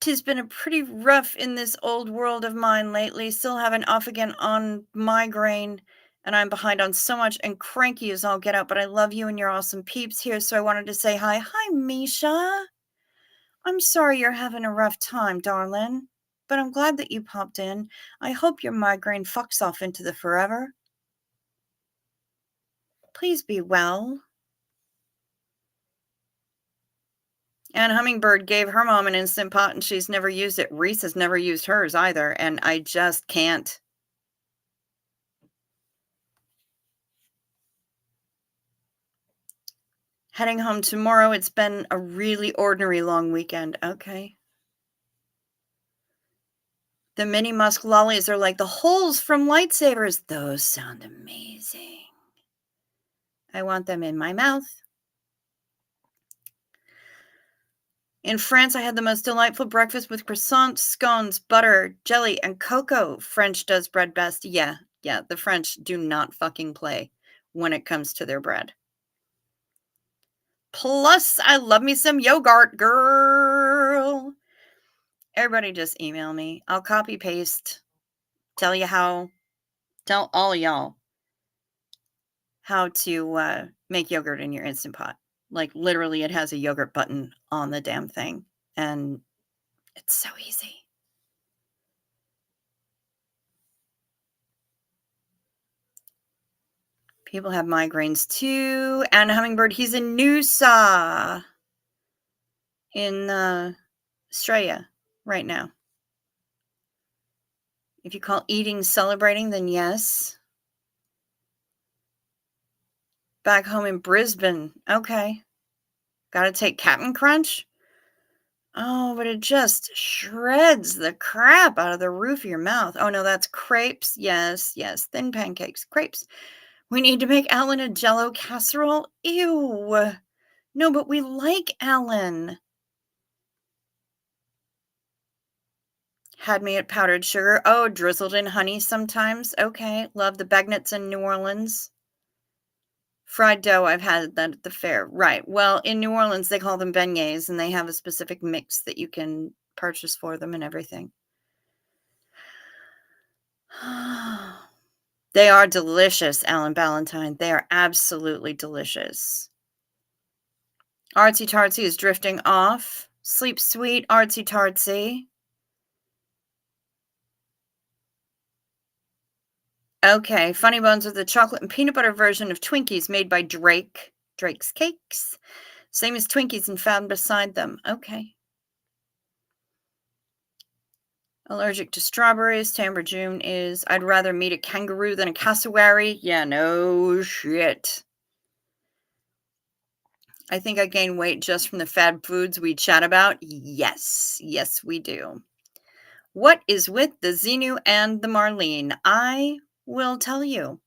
'Tis been a pretty rough in this old world of mine lately. Still having off again on migraine, and I'm behind on so much and cranky as all get out. But I love you and your awesome peeps here, so I wanted to say hi. Hi, Misha. I'm sorry you're having a rough time, darling, but I'm glad that you popped in. I hope your migraine fucks off into the forever. Please be well. And Hummingbird gave her mom an Instant Pot and she's never used it. Reese has never used hers either, and I just can't. Heading home tomorrow. It's been a really ordinary long weekend. Okay. The mini musk lollies are like the holes from lightsabers. Those sound amazing. I want them in my mouth. In France, I had the most delightful breakfast with croissants, scones, butter, jelly, and cocoa. French does bread best. Yeah, the French do not fucking play when it comes to their bread. Plus, I love me some yogurt, girl. Everybody just email me. I'll copy paste. Tell all y'all how to make yogurt in your Instant Pot. Like, literally, it has a yogurt button on the damn thing. And it's so easy. People have migraines too. And Hummingbird, he's in Noosa in Australia right now. If you call eating celebrating, then yes. Back home in Brisbane. Okay. Gotta take Captain Crunch. Oh, but it just shreds the crap out of the roof of your mouth. Oh, no, that's crepes. Yes. Thin pancakes. Crepes. We need to make Alan a Jell-O casserole. Ew. No, but we like Alan. Had me at powdered sugar. Oh, drizzled in honey sometimes. Okay. Love the Bagnets in New Orleans. Fried dough, I've had that at the fair. Right. Well, in New Orleans, they call them beignets, and they have a specific mix that you can purchase for them and everything. They are delicious, Alan Ballantyne. They are absolutely delicious. Artsy Tartsy is drifting off. Sleep sweet, Artsy Tartsy. Okay, Funny Bones are the chocolate and peanut butter version of Twinkies made by Drake. Drake's Cakes. Same as Twinkies and found beside them. Okay. Allergic to strawberries. Tamber June is, I'd rather meet a kangaroo than a cassowary. Yeah, no shit. I think I gain weight just from the fad foods we chat about. Yes, yes, we do. What is with the Xenu and the Marlene? I will tell you,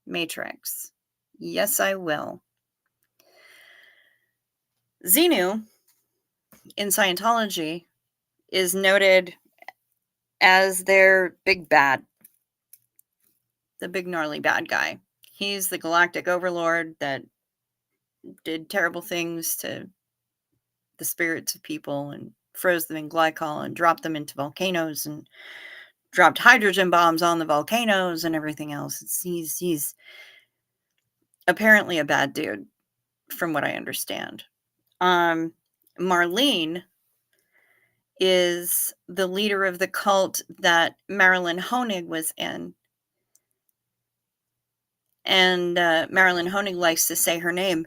Matrix. Yes, I will. Xenu in Scientology is noted as their big bad, the big gnarly bad guy. He's the galactic overlord that did terrible things to the spirits of people and froze them in glycol and dropped them into volcanoes and dropped hydrogen bombs on the volcanoes and everything else. He's apparently a bad dude, from what I understand. Marlene is the leader of the cult that Marilyn Honig was in. And Marilyn Honig likes to say her name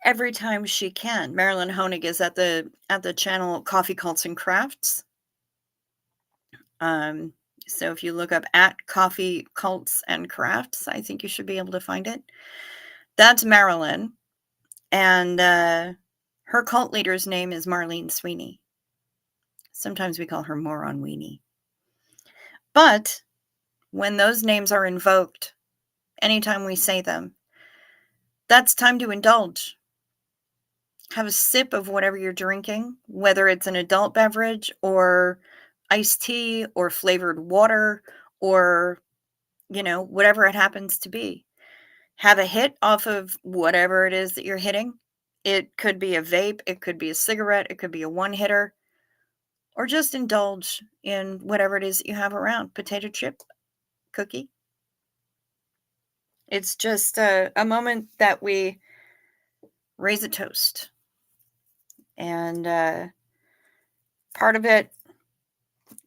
every time she can. Marilyn Honig is at the channel Coffee Cults and Crafts. So if you look up at Coffee Cults and Crafts, I think you should be able to find it. That's Marilyn. And her cult leader's name is Marlene Sweeney. Sometimes we call her Moron Weenie. But when those names are invoked, anytime we say them, that's time to indulge. Have a sip of whatever you're drinking, whether it's an adult beverage or iced tea or flavored water or, whatever it happens to be. Have a hit off of whatever it is that you're hitting. It could be a vape, it could be a cigarette, it could be a one-hitter, or just indulge in whatever it is that you have around. Potato chip, cookie. It's just a moment that we raise a toast. And part of it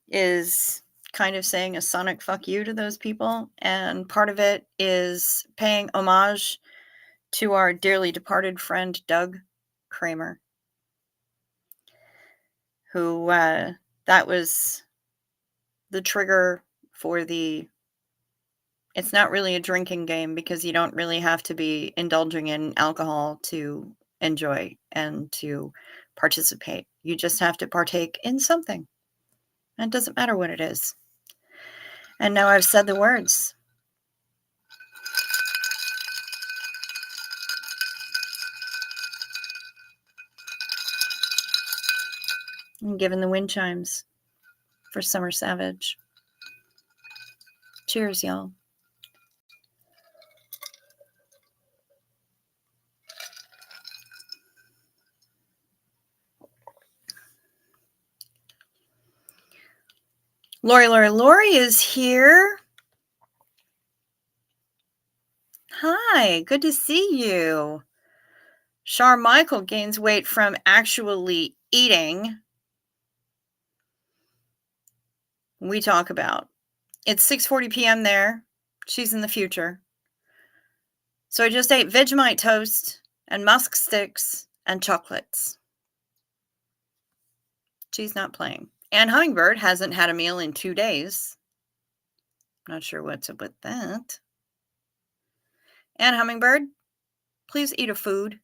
is kind of saying a sonic fuck you to those people. And part of it is paying homage to our dearly departed friend, Doug Kramer, who that was the trigger for the... It's not really a drinking game because you don't really have to be indulging in alcohol to enjoy and to participate. You just have to partake in something. And it doesn't matter what it is. And now I've said the words. I'm giving the wind chimes for Summer Savage. Cheers, y'all. Lori is here. Hi, good to see you. Char Michael gains weight from actually eating. We talk about. It's 6:40 p.m. there. She's in the future. So I just ate Vegemite toast and musk sticks and chocolates. She's not playing. And Hummingbird hasn't had a meal in 2 days. Not sure what's up with that. And Hummingbird, please eat a food.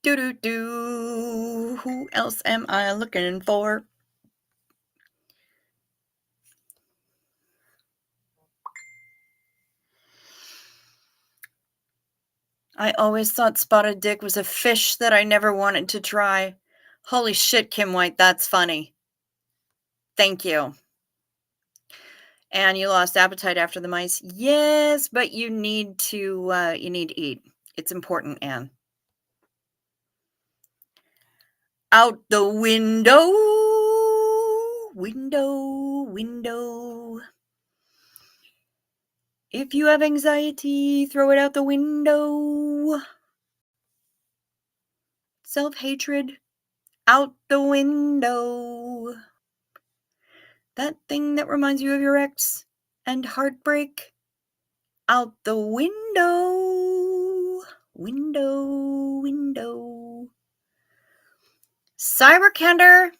Do. Who else am I looking for? I always thought spotted dick was a fish that I never wanted to try. Holy shit, Kim White, that's funny. Thank you. And you lost appetite after the mice. Yes, but you need to eat. It's important, Anne. Out the window. If you have anxiety, throw it out the window. Self-hatred, out the window. That thing that reminds you of your ex and heartbreak, out the window. Window. Cyberkender.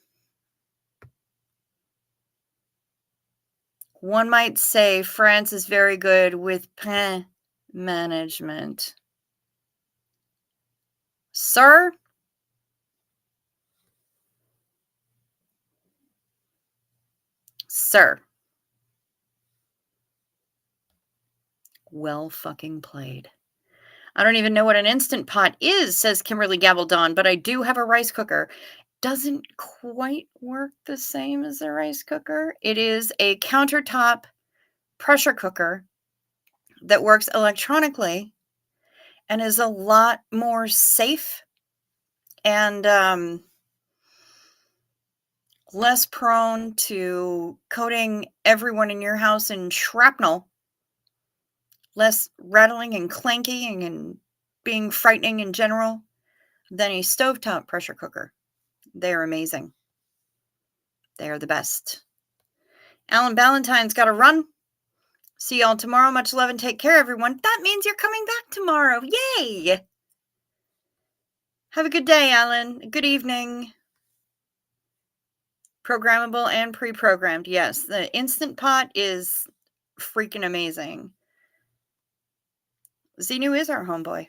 One might say France is very good with pain management. Sir? Sir. Well fucking played. I don't even know what an Instant Pot is, says Kimberly Gabaldon, but I do have a rice cooker. Doesn't quite work the same as a rice cooker. It is a countertop pressure cooker that works electronically and is a lot more safe and less prone to coating everyone in your house in shrapnel, less rattling and clanking and being frightening in general than a stovetop pressure cooker. They are amazing. They are the best. Alan Ballantyne's got to run. See y'all tomorrow. Much love and take care, everyone. That means you're coming back tomorrow. Yay! Have a good day, Alan. Good evening. Programmable and pre-programmed. Yes, the Instant Pot is freaking amazing. Xenu is our homeboy.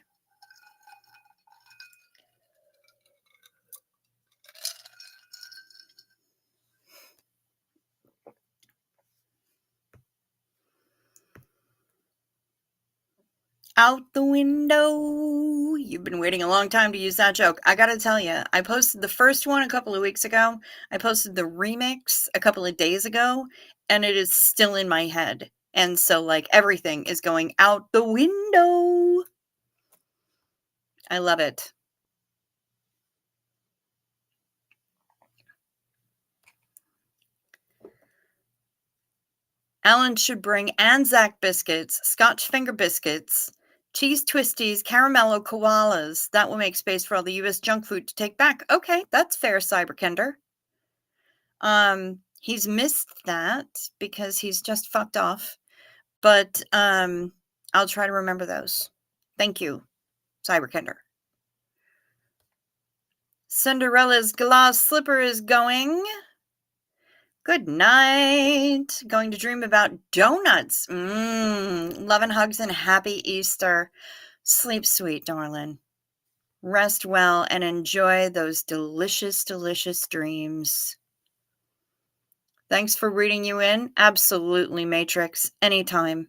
Out the window. You've been waiting a long time to use that joke. I gotta tell you, I posted the first one a couple of weeks ago. I posted the remix a couple of days ago, and it is still in my head. And so, like, everything is going out the window. I love it. Alan should bring Anzac biscuits, Scotch finger biscuits, cheese twisties, caramello koalas. That will make space for all the US junk food to take back. Okay, that's fair, Cyberkender. He's missed that because he's just fucked off. But I'll try to remember those. Thank you, Cyberkender. Cinderella's glass slipper is going. Good night. Going to dream about donuts. Love and hugs and happy Easter. Sleep sweet, darling. Rest well and enjoy those delicious, delicious dreams. Thanks for reading you in. Absolutely, Matrix. Anytime.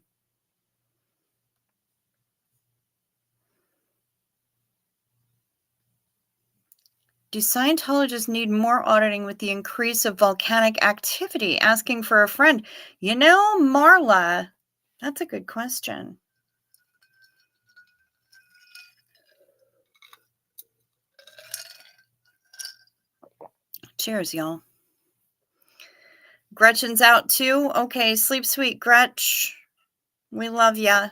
Do Scientologists need more auditing with the increase of volcanic activity? Asking for a friend. You know, Marla, that's a good question. Cheers, y'all. Gretchen's out too. Okay, sleep sweet, Gretch. We love ya.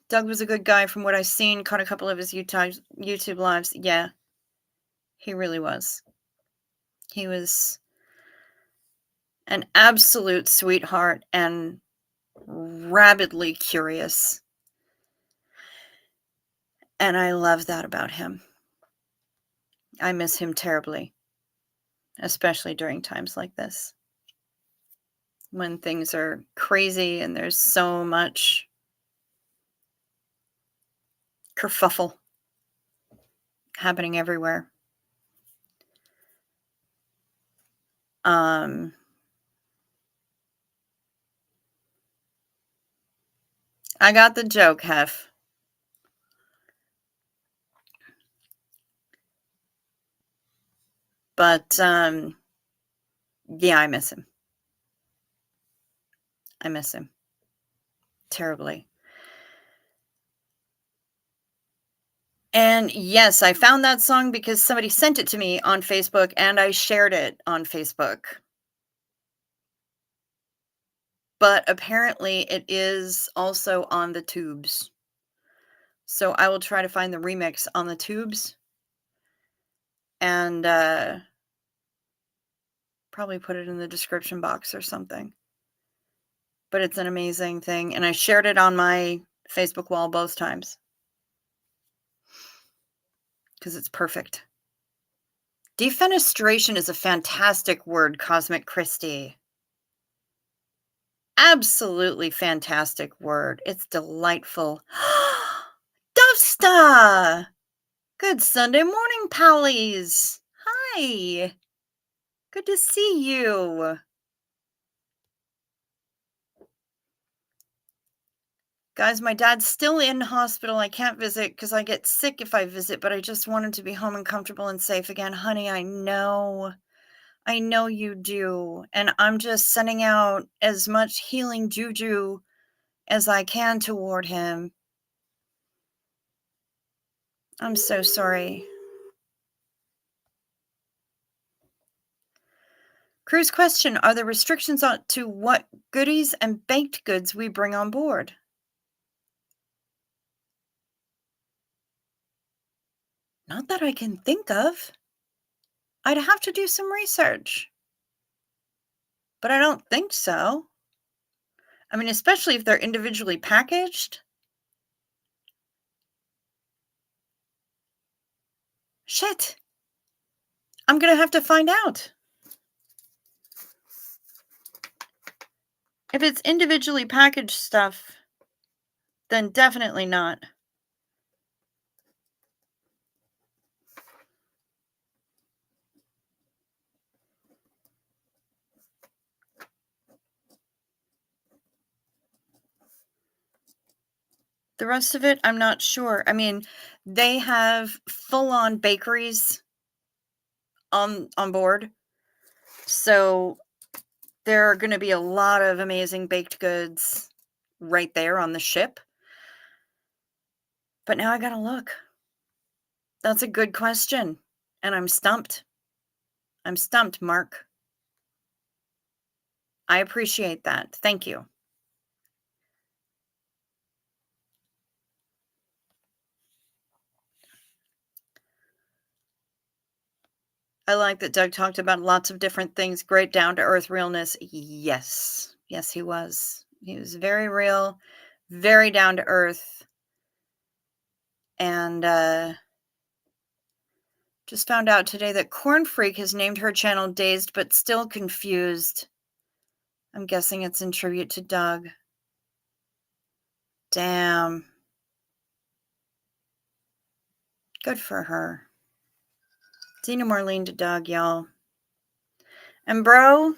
Doug was a good guy from what I've seen. Caught a couple of his YouTube lives. Yeah, he really was. He was an absolute sweetheart and rabidly curious. And I love that about him. I miss him terribly, especially during times like this, when things are crazy and there's so much kerfuffle happening everywhere. I got the joke, Hef. But yeah, I miss him. I miss him terribly. And yes, I found that song because somebody sent it to me on Facebook and I shared it on Facebook. But apparently it is also on the tubes. So I will try to find the remix on the tubes and probably put it in the description box or something. But it's an amazing thing. And I shared it on my Facebook wall both times. Because it's perfect. Defenestration is a fantastic word, Cosmic Christie. Absolutely fantastic word. It's delightful. Dovesta! Good Sunday morning, pallies. Hi. Good to see you. Guys, my dad's still in hospital. I can't visit because I get sick if I visit, but I just want him to be home and comfortable and safe again. Honey, I know. I know you do. And I'm just sending out as much healing juju as I can toward him. I'm so sorry. Cruise question: are there restrictions on to what goodies and baked goods we bring on board? Not that I can think of. I'd have to do some research, but I don't think so. I mean, especially if they're individually packaged. Shit. I'm gonna have to find out. If it's individually packaged stuff, then definitely not. The rest of it, I'm not sure. I mean, they have full-on bakeries on board. So there are gonna be a lot of amazing baked goods right there on the ship. But now I gotta look. That's a good question, and I'm stumped. I'm stumped, Mark. I appreciate that. Thank you. I like that Doug talked about lots of different things, great down-to-earth realness. Yes. Yes, he was. He was very real, very down to earth, and, just found out today that Corn Freak has named her channel Dazed But Still Confused. I'm guessing it's in tribute to Doug. Damn. Good for her. Dina Marlene to Doug, y'all. And bro,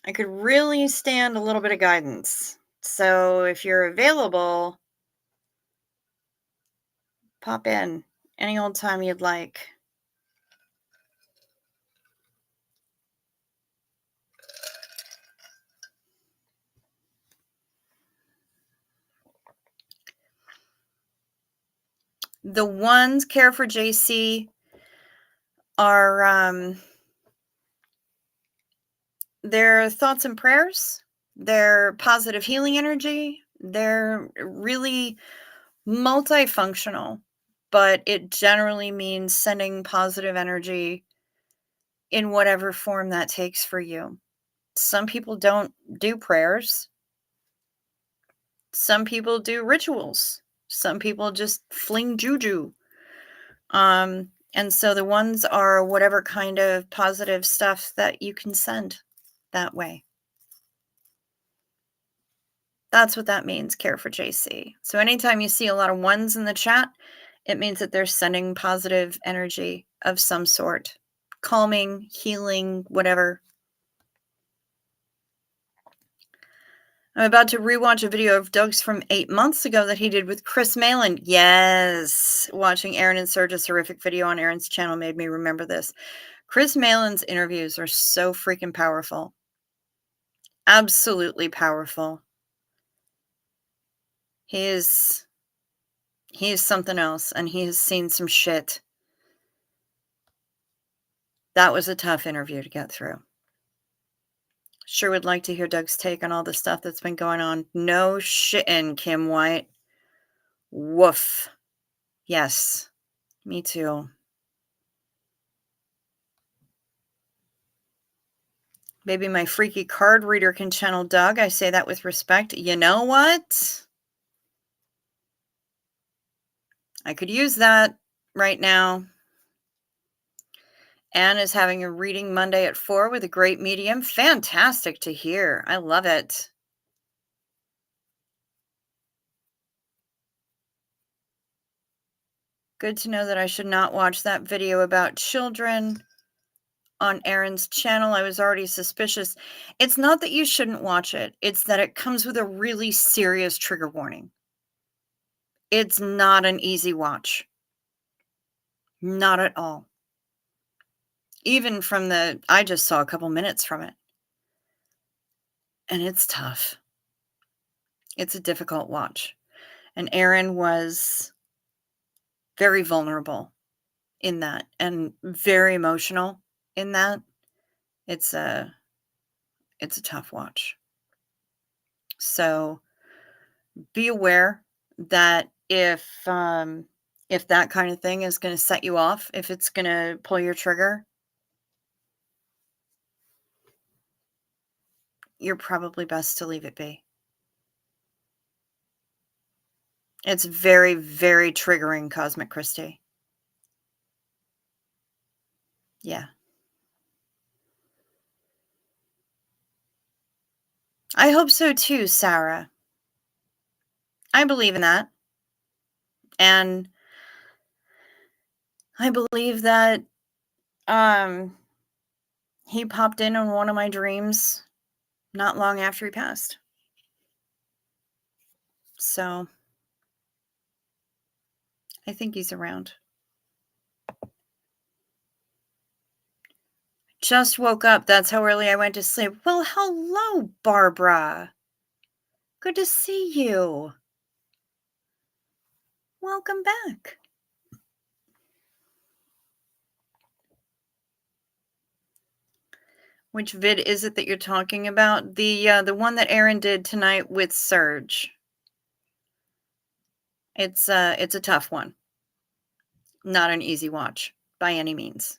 I could really stand a little bit of guidance. So if you're available, pop in any old time you'd like. The ones Care for JC are their thoughts and prayers, their positive healing energy. They're really multifunctional, but it generally means sending positive energy in whatever form that takes for you. Some people don't do prayers. Some people do rituals. Some people just fling juju. And so the ones are whatever kind of positive stuff that you can send that way. That's what that means, Care for JC. So anytime you see a lot of ones in the chat, it means that they're sending positive energy of some sort. Calming, healing, whatever. I'm about to rewatch a video of Doug's from 8 months ago that he did with Chris Malin. Yes. Watching Aaron and Serge's horrific video on Aaron's channel made me remember this. Chris Malin's interviews are so freaking powerful. Absolutely powerful. He is something else, and he has seen some shit. That was a tough interview to get through. Sure would like to hear Doug's take on all the stuff that's been going on. No shittin', Kim White. Woof. Yes, me too. Maybe my freaky card reader can channel Doug. I say that with respect. You know what? I could use that right now. Anne is having a reading Monday at 4 with a great medium. Fantastic to hear. I love it. Good to know that I should not watch that video about children on Aaron's channel. I was already suspicious. It's not that you shouldn't watch it, it's that it comes with a really serious trigger warning. It's not an easy watch. Not at all. Even from I just saw a couple minutes from it. And it's tough. It's a difficult watch. And Aaron was very vulnerable in that and very emotional in that. It's a tough watch. So be aware that if that kind of thing is going to set you off, if it's going to pull your trigger, you're probably best to leave it be. It's very, very triggering, Cosmic Christie. Yeah. I hope so too, Sarah. I believe in that. And I believe that he popped in on one of my dreams not long after he passed. So I think he's around. Just woke up. That's how early I went to sleep. Well, hello, Barbara. Good to see you. Welcome back. Which vid is it that you're talking about? The one that Aaron did tonight with Serge. It's a tough one. Not an easy watch by any means.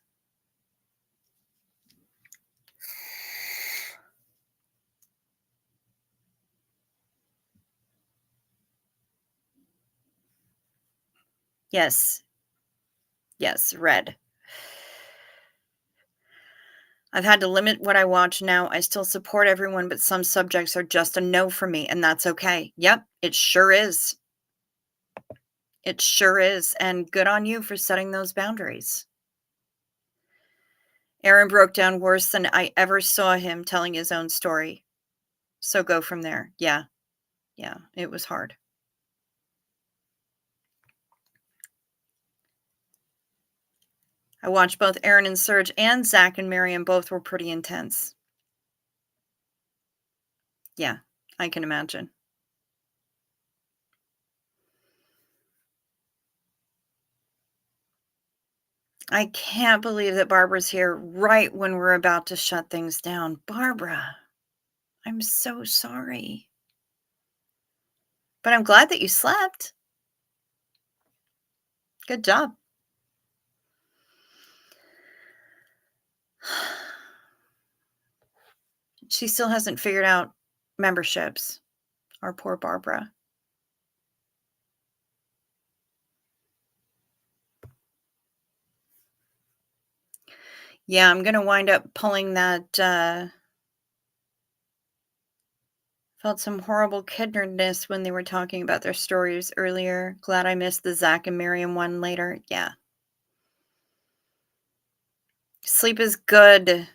Yes. Yes, red. I've had to limit what I watch now. I still support everyone, but some subjects are just a no for me, and that's okay. Yep, it sure is. It sure is, and good on you for setting those boundaries. Aaron broke down worse than I ever saw him telling his own story. So go from there. Yeah. Yeah, it was hard. I watched both Aaron and Serge and Zach and Miriam. Both were pretty intense. Yeah, I can imagine. I can't believe that Barbara's here right when we're about to shut things down. Barbara, I'm so sorry. But I'm glad that you slept. Good job. She still hasn't figured out memberships. Our poor Barbara. Yeah, I'm going to wind up pulling that. Felt some horrible kindredness when they were talking about their stories earlier. Glad I missed the Zach and Miriam one later. Yeah. Sleep is good.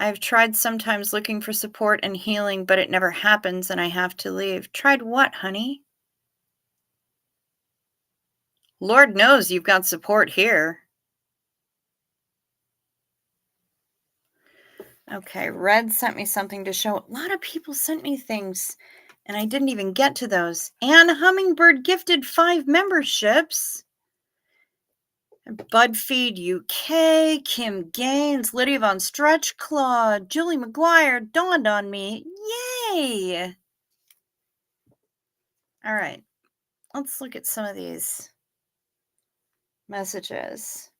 I've tried sometimes looking for support and healing, but it never happens and I have to leave. Tried what, honey? Lord knows you've got support here. Okay, Red sent me something to show. A lot of people sent me things, and I didn't even get to those. Anne Hummingbird gifted 5 memberships. BudFeed UK, Kim Gaines, Lydia Von Stretchclaw, Julie McGuire dawned on me. Yay! All right, let's look at some of these messages.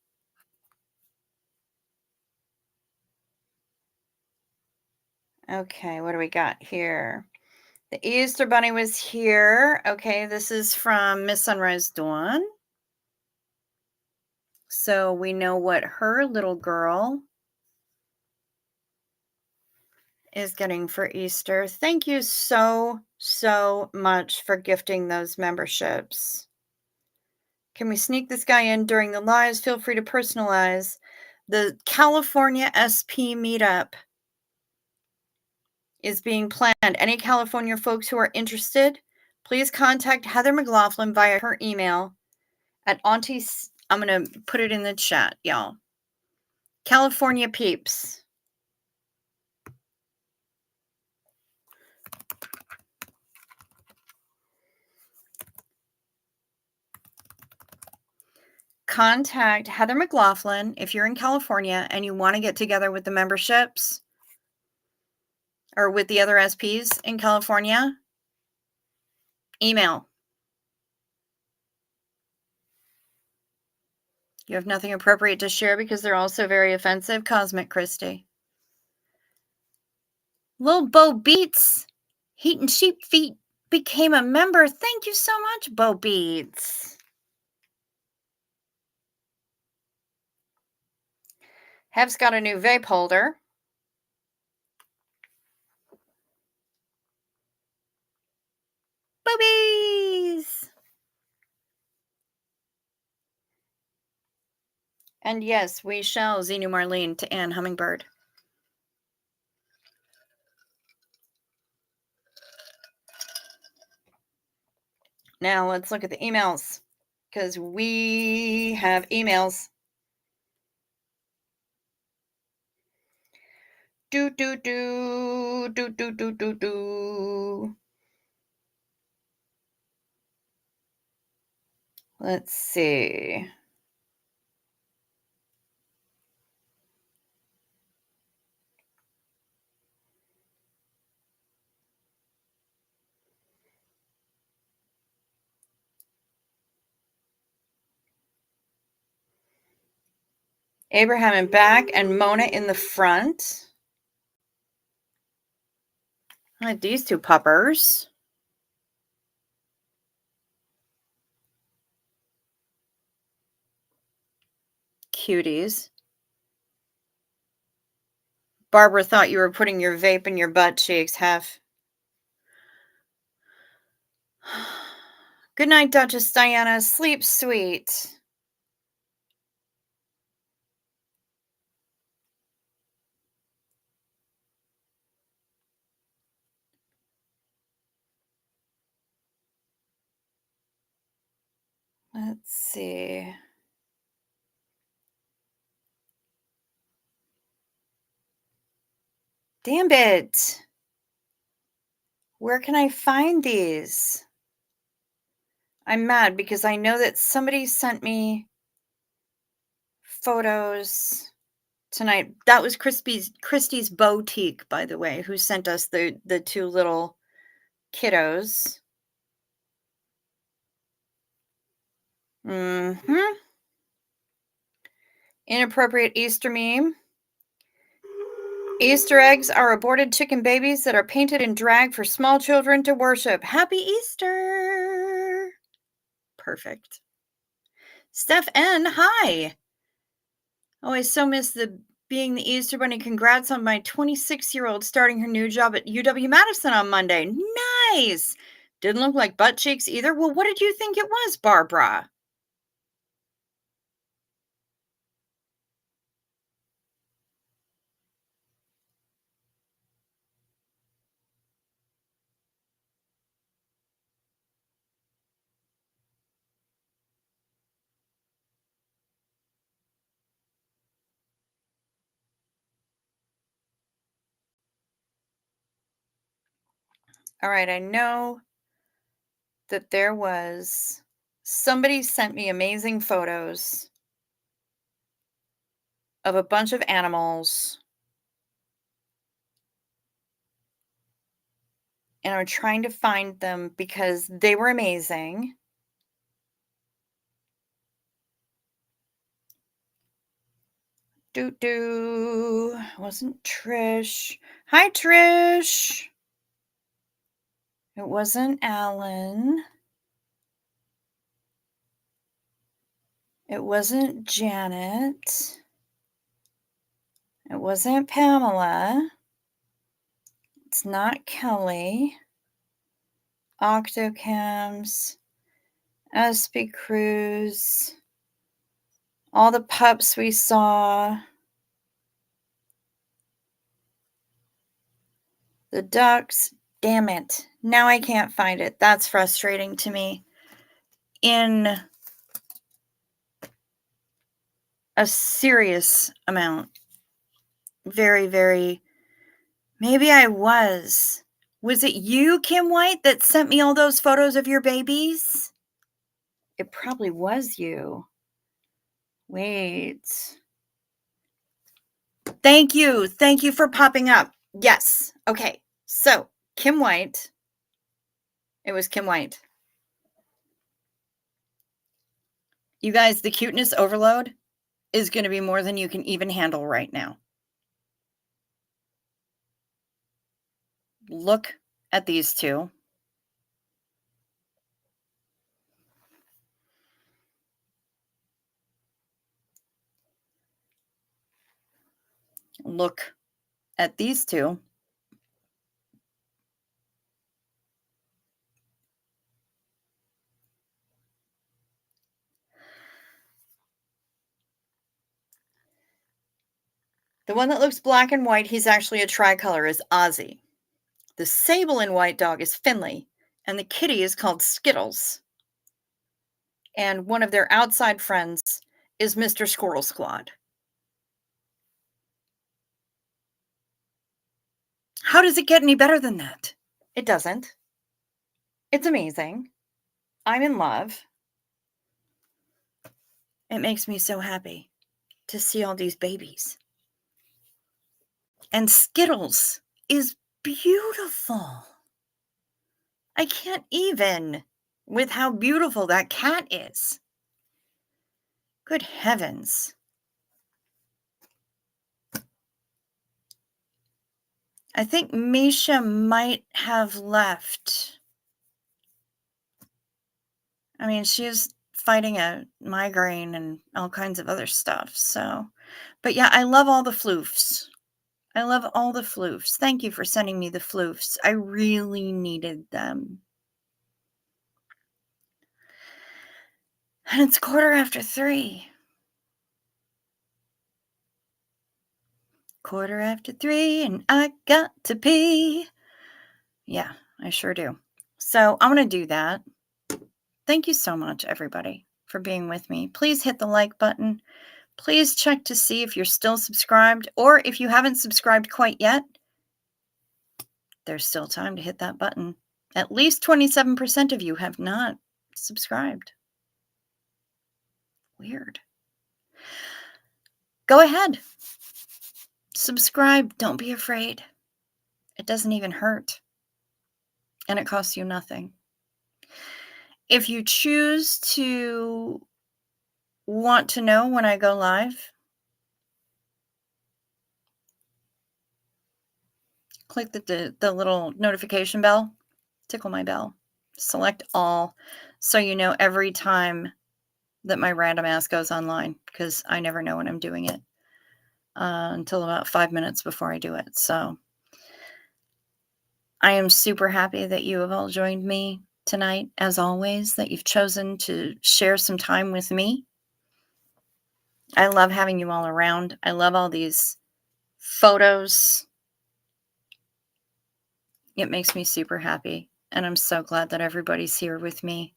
Okay, what do we got here? The Easter Bunny was here. Okay, this is from Miss Sunrise Dawn. So we know what her little girl is getting for Easter. Thank you so, so much for gifting those memberships. Can we sneak this guy in during the lives? Feel free to personalize. The California SP meetup is being planned. Any California folks who are interested, please contact Heather McLaughlin via her email at Auntie. I'm going to put it in the chat, y'all. California peeps. Contact Heather McLaughlin if you're in California and you want to get together with the memberships or with the other SPs in California. Email. You have nothing appropriate to share because they're also very offensive. Cosmic Christie. Little Bo Beats, Heat and Sheep Feet became a member. Thank you so much, Bo Beats. Hev's got a new vape holder. Boobies! And yes, we shall Xenu Marlene to Anne Hummingbird. Now let's look at the emails because we have emails. Do, do, do, do, do, do, do, do. Let's see. Abraham in back and Mona in the front. I like these two puppers. Cuties. Barbara thought you were putting your vape in your butt cheeks. Good night, Duchess Diana. Sleep sweet. Let's see. Damn it. Where can I find these? I'm mad because I know that somebody sent me photos tonight. That was Christie's boutique, by the way, who sent us the two little kiddos. Mm-hmm. Inappropriate Easter meme. Easter eggs are aborted chicken babies that are painted in drag for small children to worship. Happy Easter! Perfect. Steph N, hi. Oh, I so miss being the Easter Bunny. Congrats on my 26-year-old starting her new job at UW-Madison on Monday. Nice! Didn't look like butt cheeks either. Well, what did you think it was, Barbara? All right, I know that there was somebody sent me amazing photos of a bunch of animals, and I'm trying to find them because they were amazing. Wasn't Trish. Hi, Trish. It wasn't Alan. It wasn't Janet. It wasn't Pamela. It's not Kelly. Octocams. SB Cruz. All the pups we saw. The ducks. Damn it. Now I can't find it. That's frustrating to me. In a serious amount. Very, very. Maybe I was. Was it you, Kim White, that sent me all those photos of your babies? It probably was you. Wait. Thank you. Thank you for popping up. Yes. Okay. So, Kim White. It was Kim White. You guys, the cuteness overload is going to be more than you can even handle right now. Look at these two. Look at these two. The one that looks black and white, he's actually a tricolor, is Ozzy. The sable and white dog is Finley, and the kitty is called Skittles. And one of their outside friends is Mr. Squirrel Squad. How does it get any better than that? It doesn't. It's amazing. I'm in love. It makes me so happy to see all these babies. And Skittles is beautiful. I can't even with how beautiful that cat is. Good heavens. I think Misha might have left. I mean, she's fighting a migraine and all kinds of other stuff. So, but yeah, I love all the floofs. I love all the floofs. Thank you for sending me the floofs. I really needed them. And it's 3:15. 3:15, and I got to pee. Yeah, I sure do. So I'm going to do that. Thank you so much, everybody, for being with me. Please hit the like button. Please check to see if you're still subscribed, or if you haven't subscribed quite yet, there's still time to hit that button. At least 27% of you have not subscribed. Weird. Go ahead. Subscribe. Don't be afraid. It doesn't even hurt. And it costs you nothing. If you choose to want to know when I go live, click the little notification bell, tickle my bell, select all, so you know every time that my random ass goes online, because I never know when I'm doing it until about 5 minutes before I do it. So I am super happy that you have all joined me tonight, as always, that you've chosen to share some time with me. I love having you all around. I love all these photos. It makes me super happy, and I'm so glad that everybody's here with me.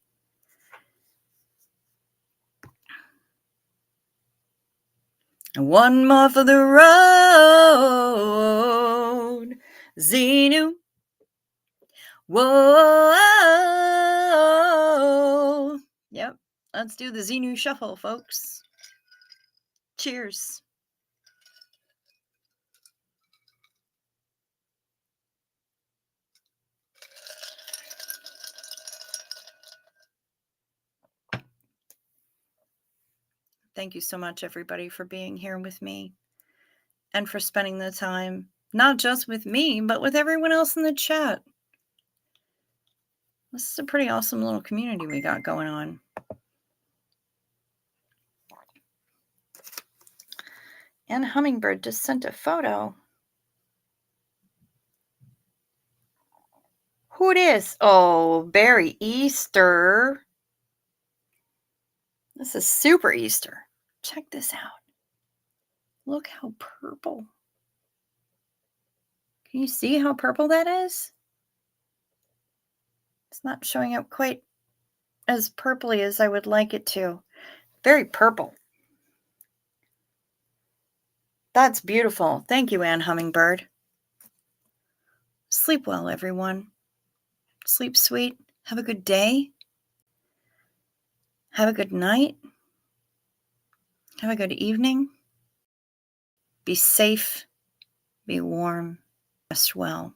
One more for the road, Xenu. Whoa. Yep, let's do the Xenu shuffle, folks. Cheers. Thank you so much, everybody, for being here with me and for spending the time, not just with me, but with everyone else in the chat. This is a pretty awesome little community we got going on. And Hummingbird just sent a photo. Who it is? Oh, Berry Easter. This is super Easter. Check this out. Look how purple. Can you see how purple that is? It's not showing up quite as purpley as I would like it to. Very purple. That's beautiful. Thank you, Anne Hummingbird. Sleep well, everyone. Sleep sweet. Have a good day. Have a good night. Have a good evening. Be safe. Be warm. Rest well.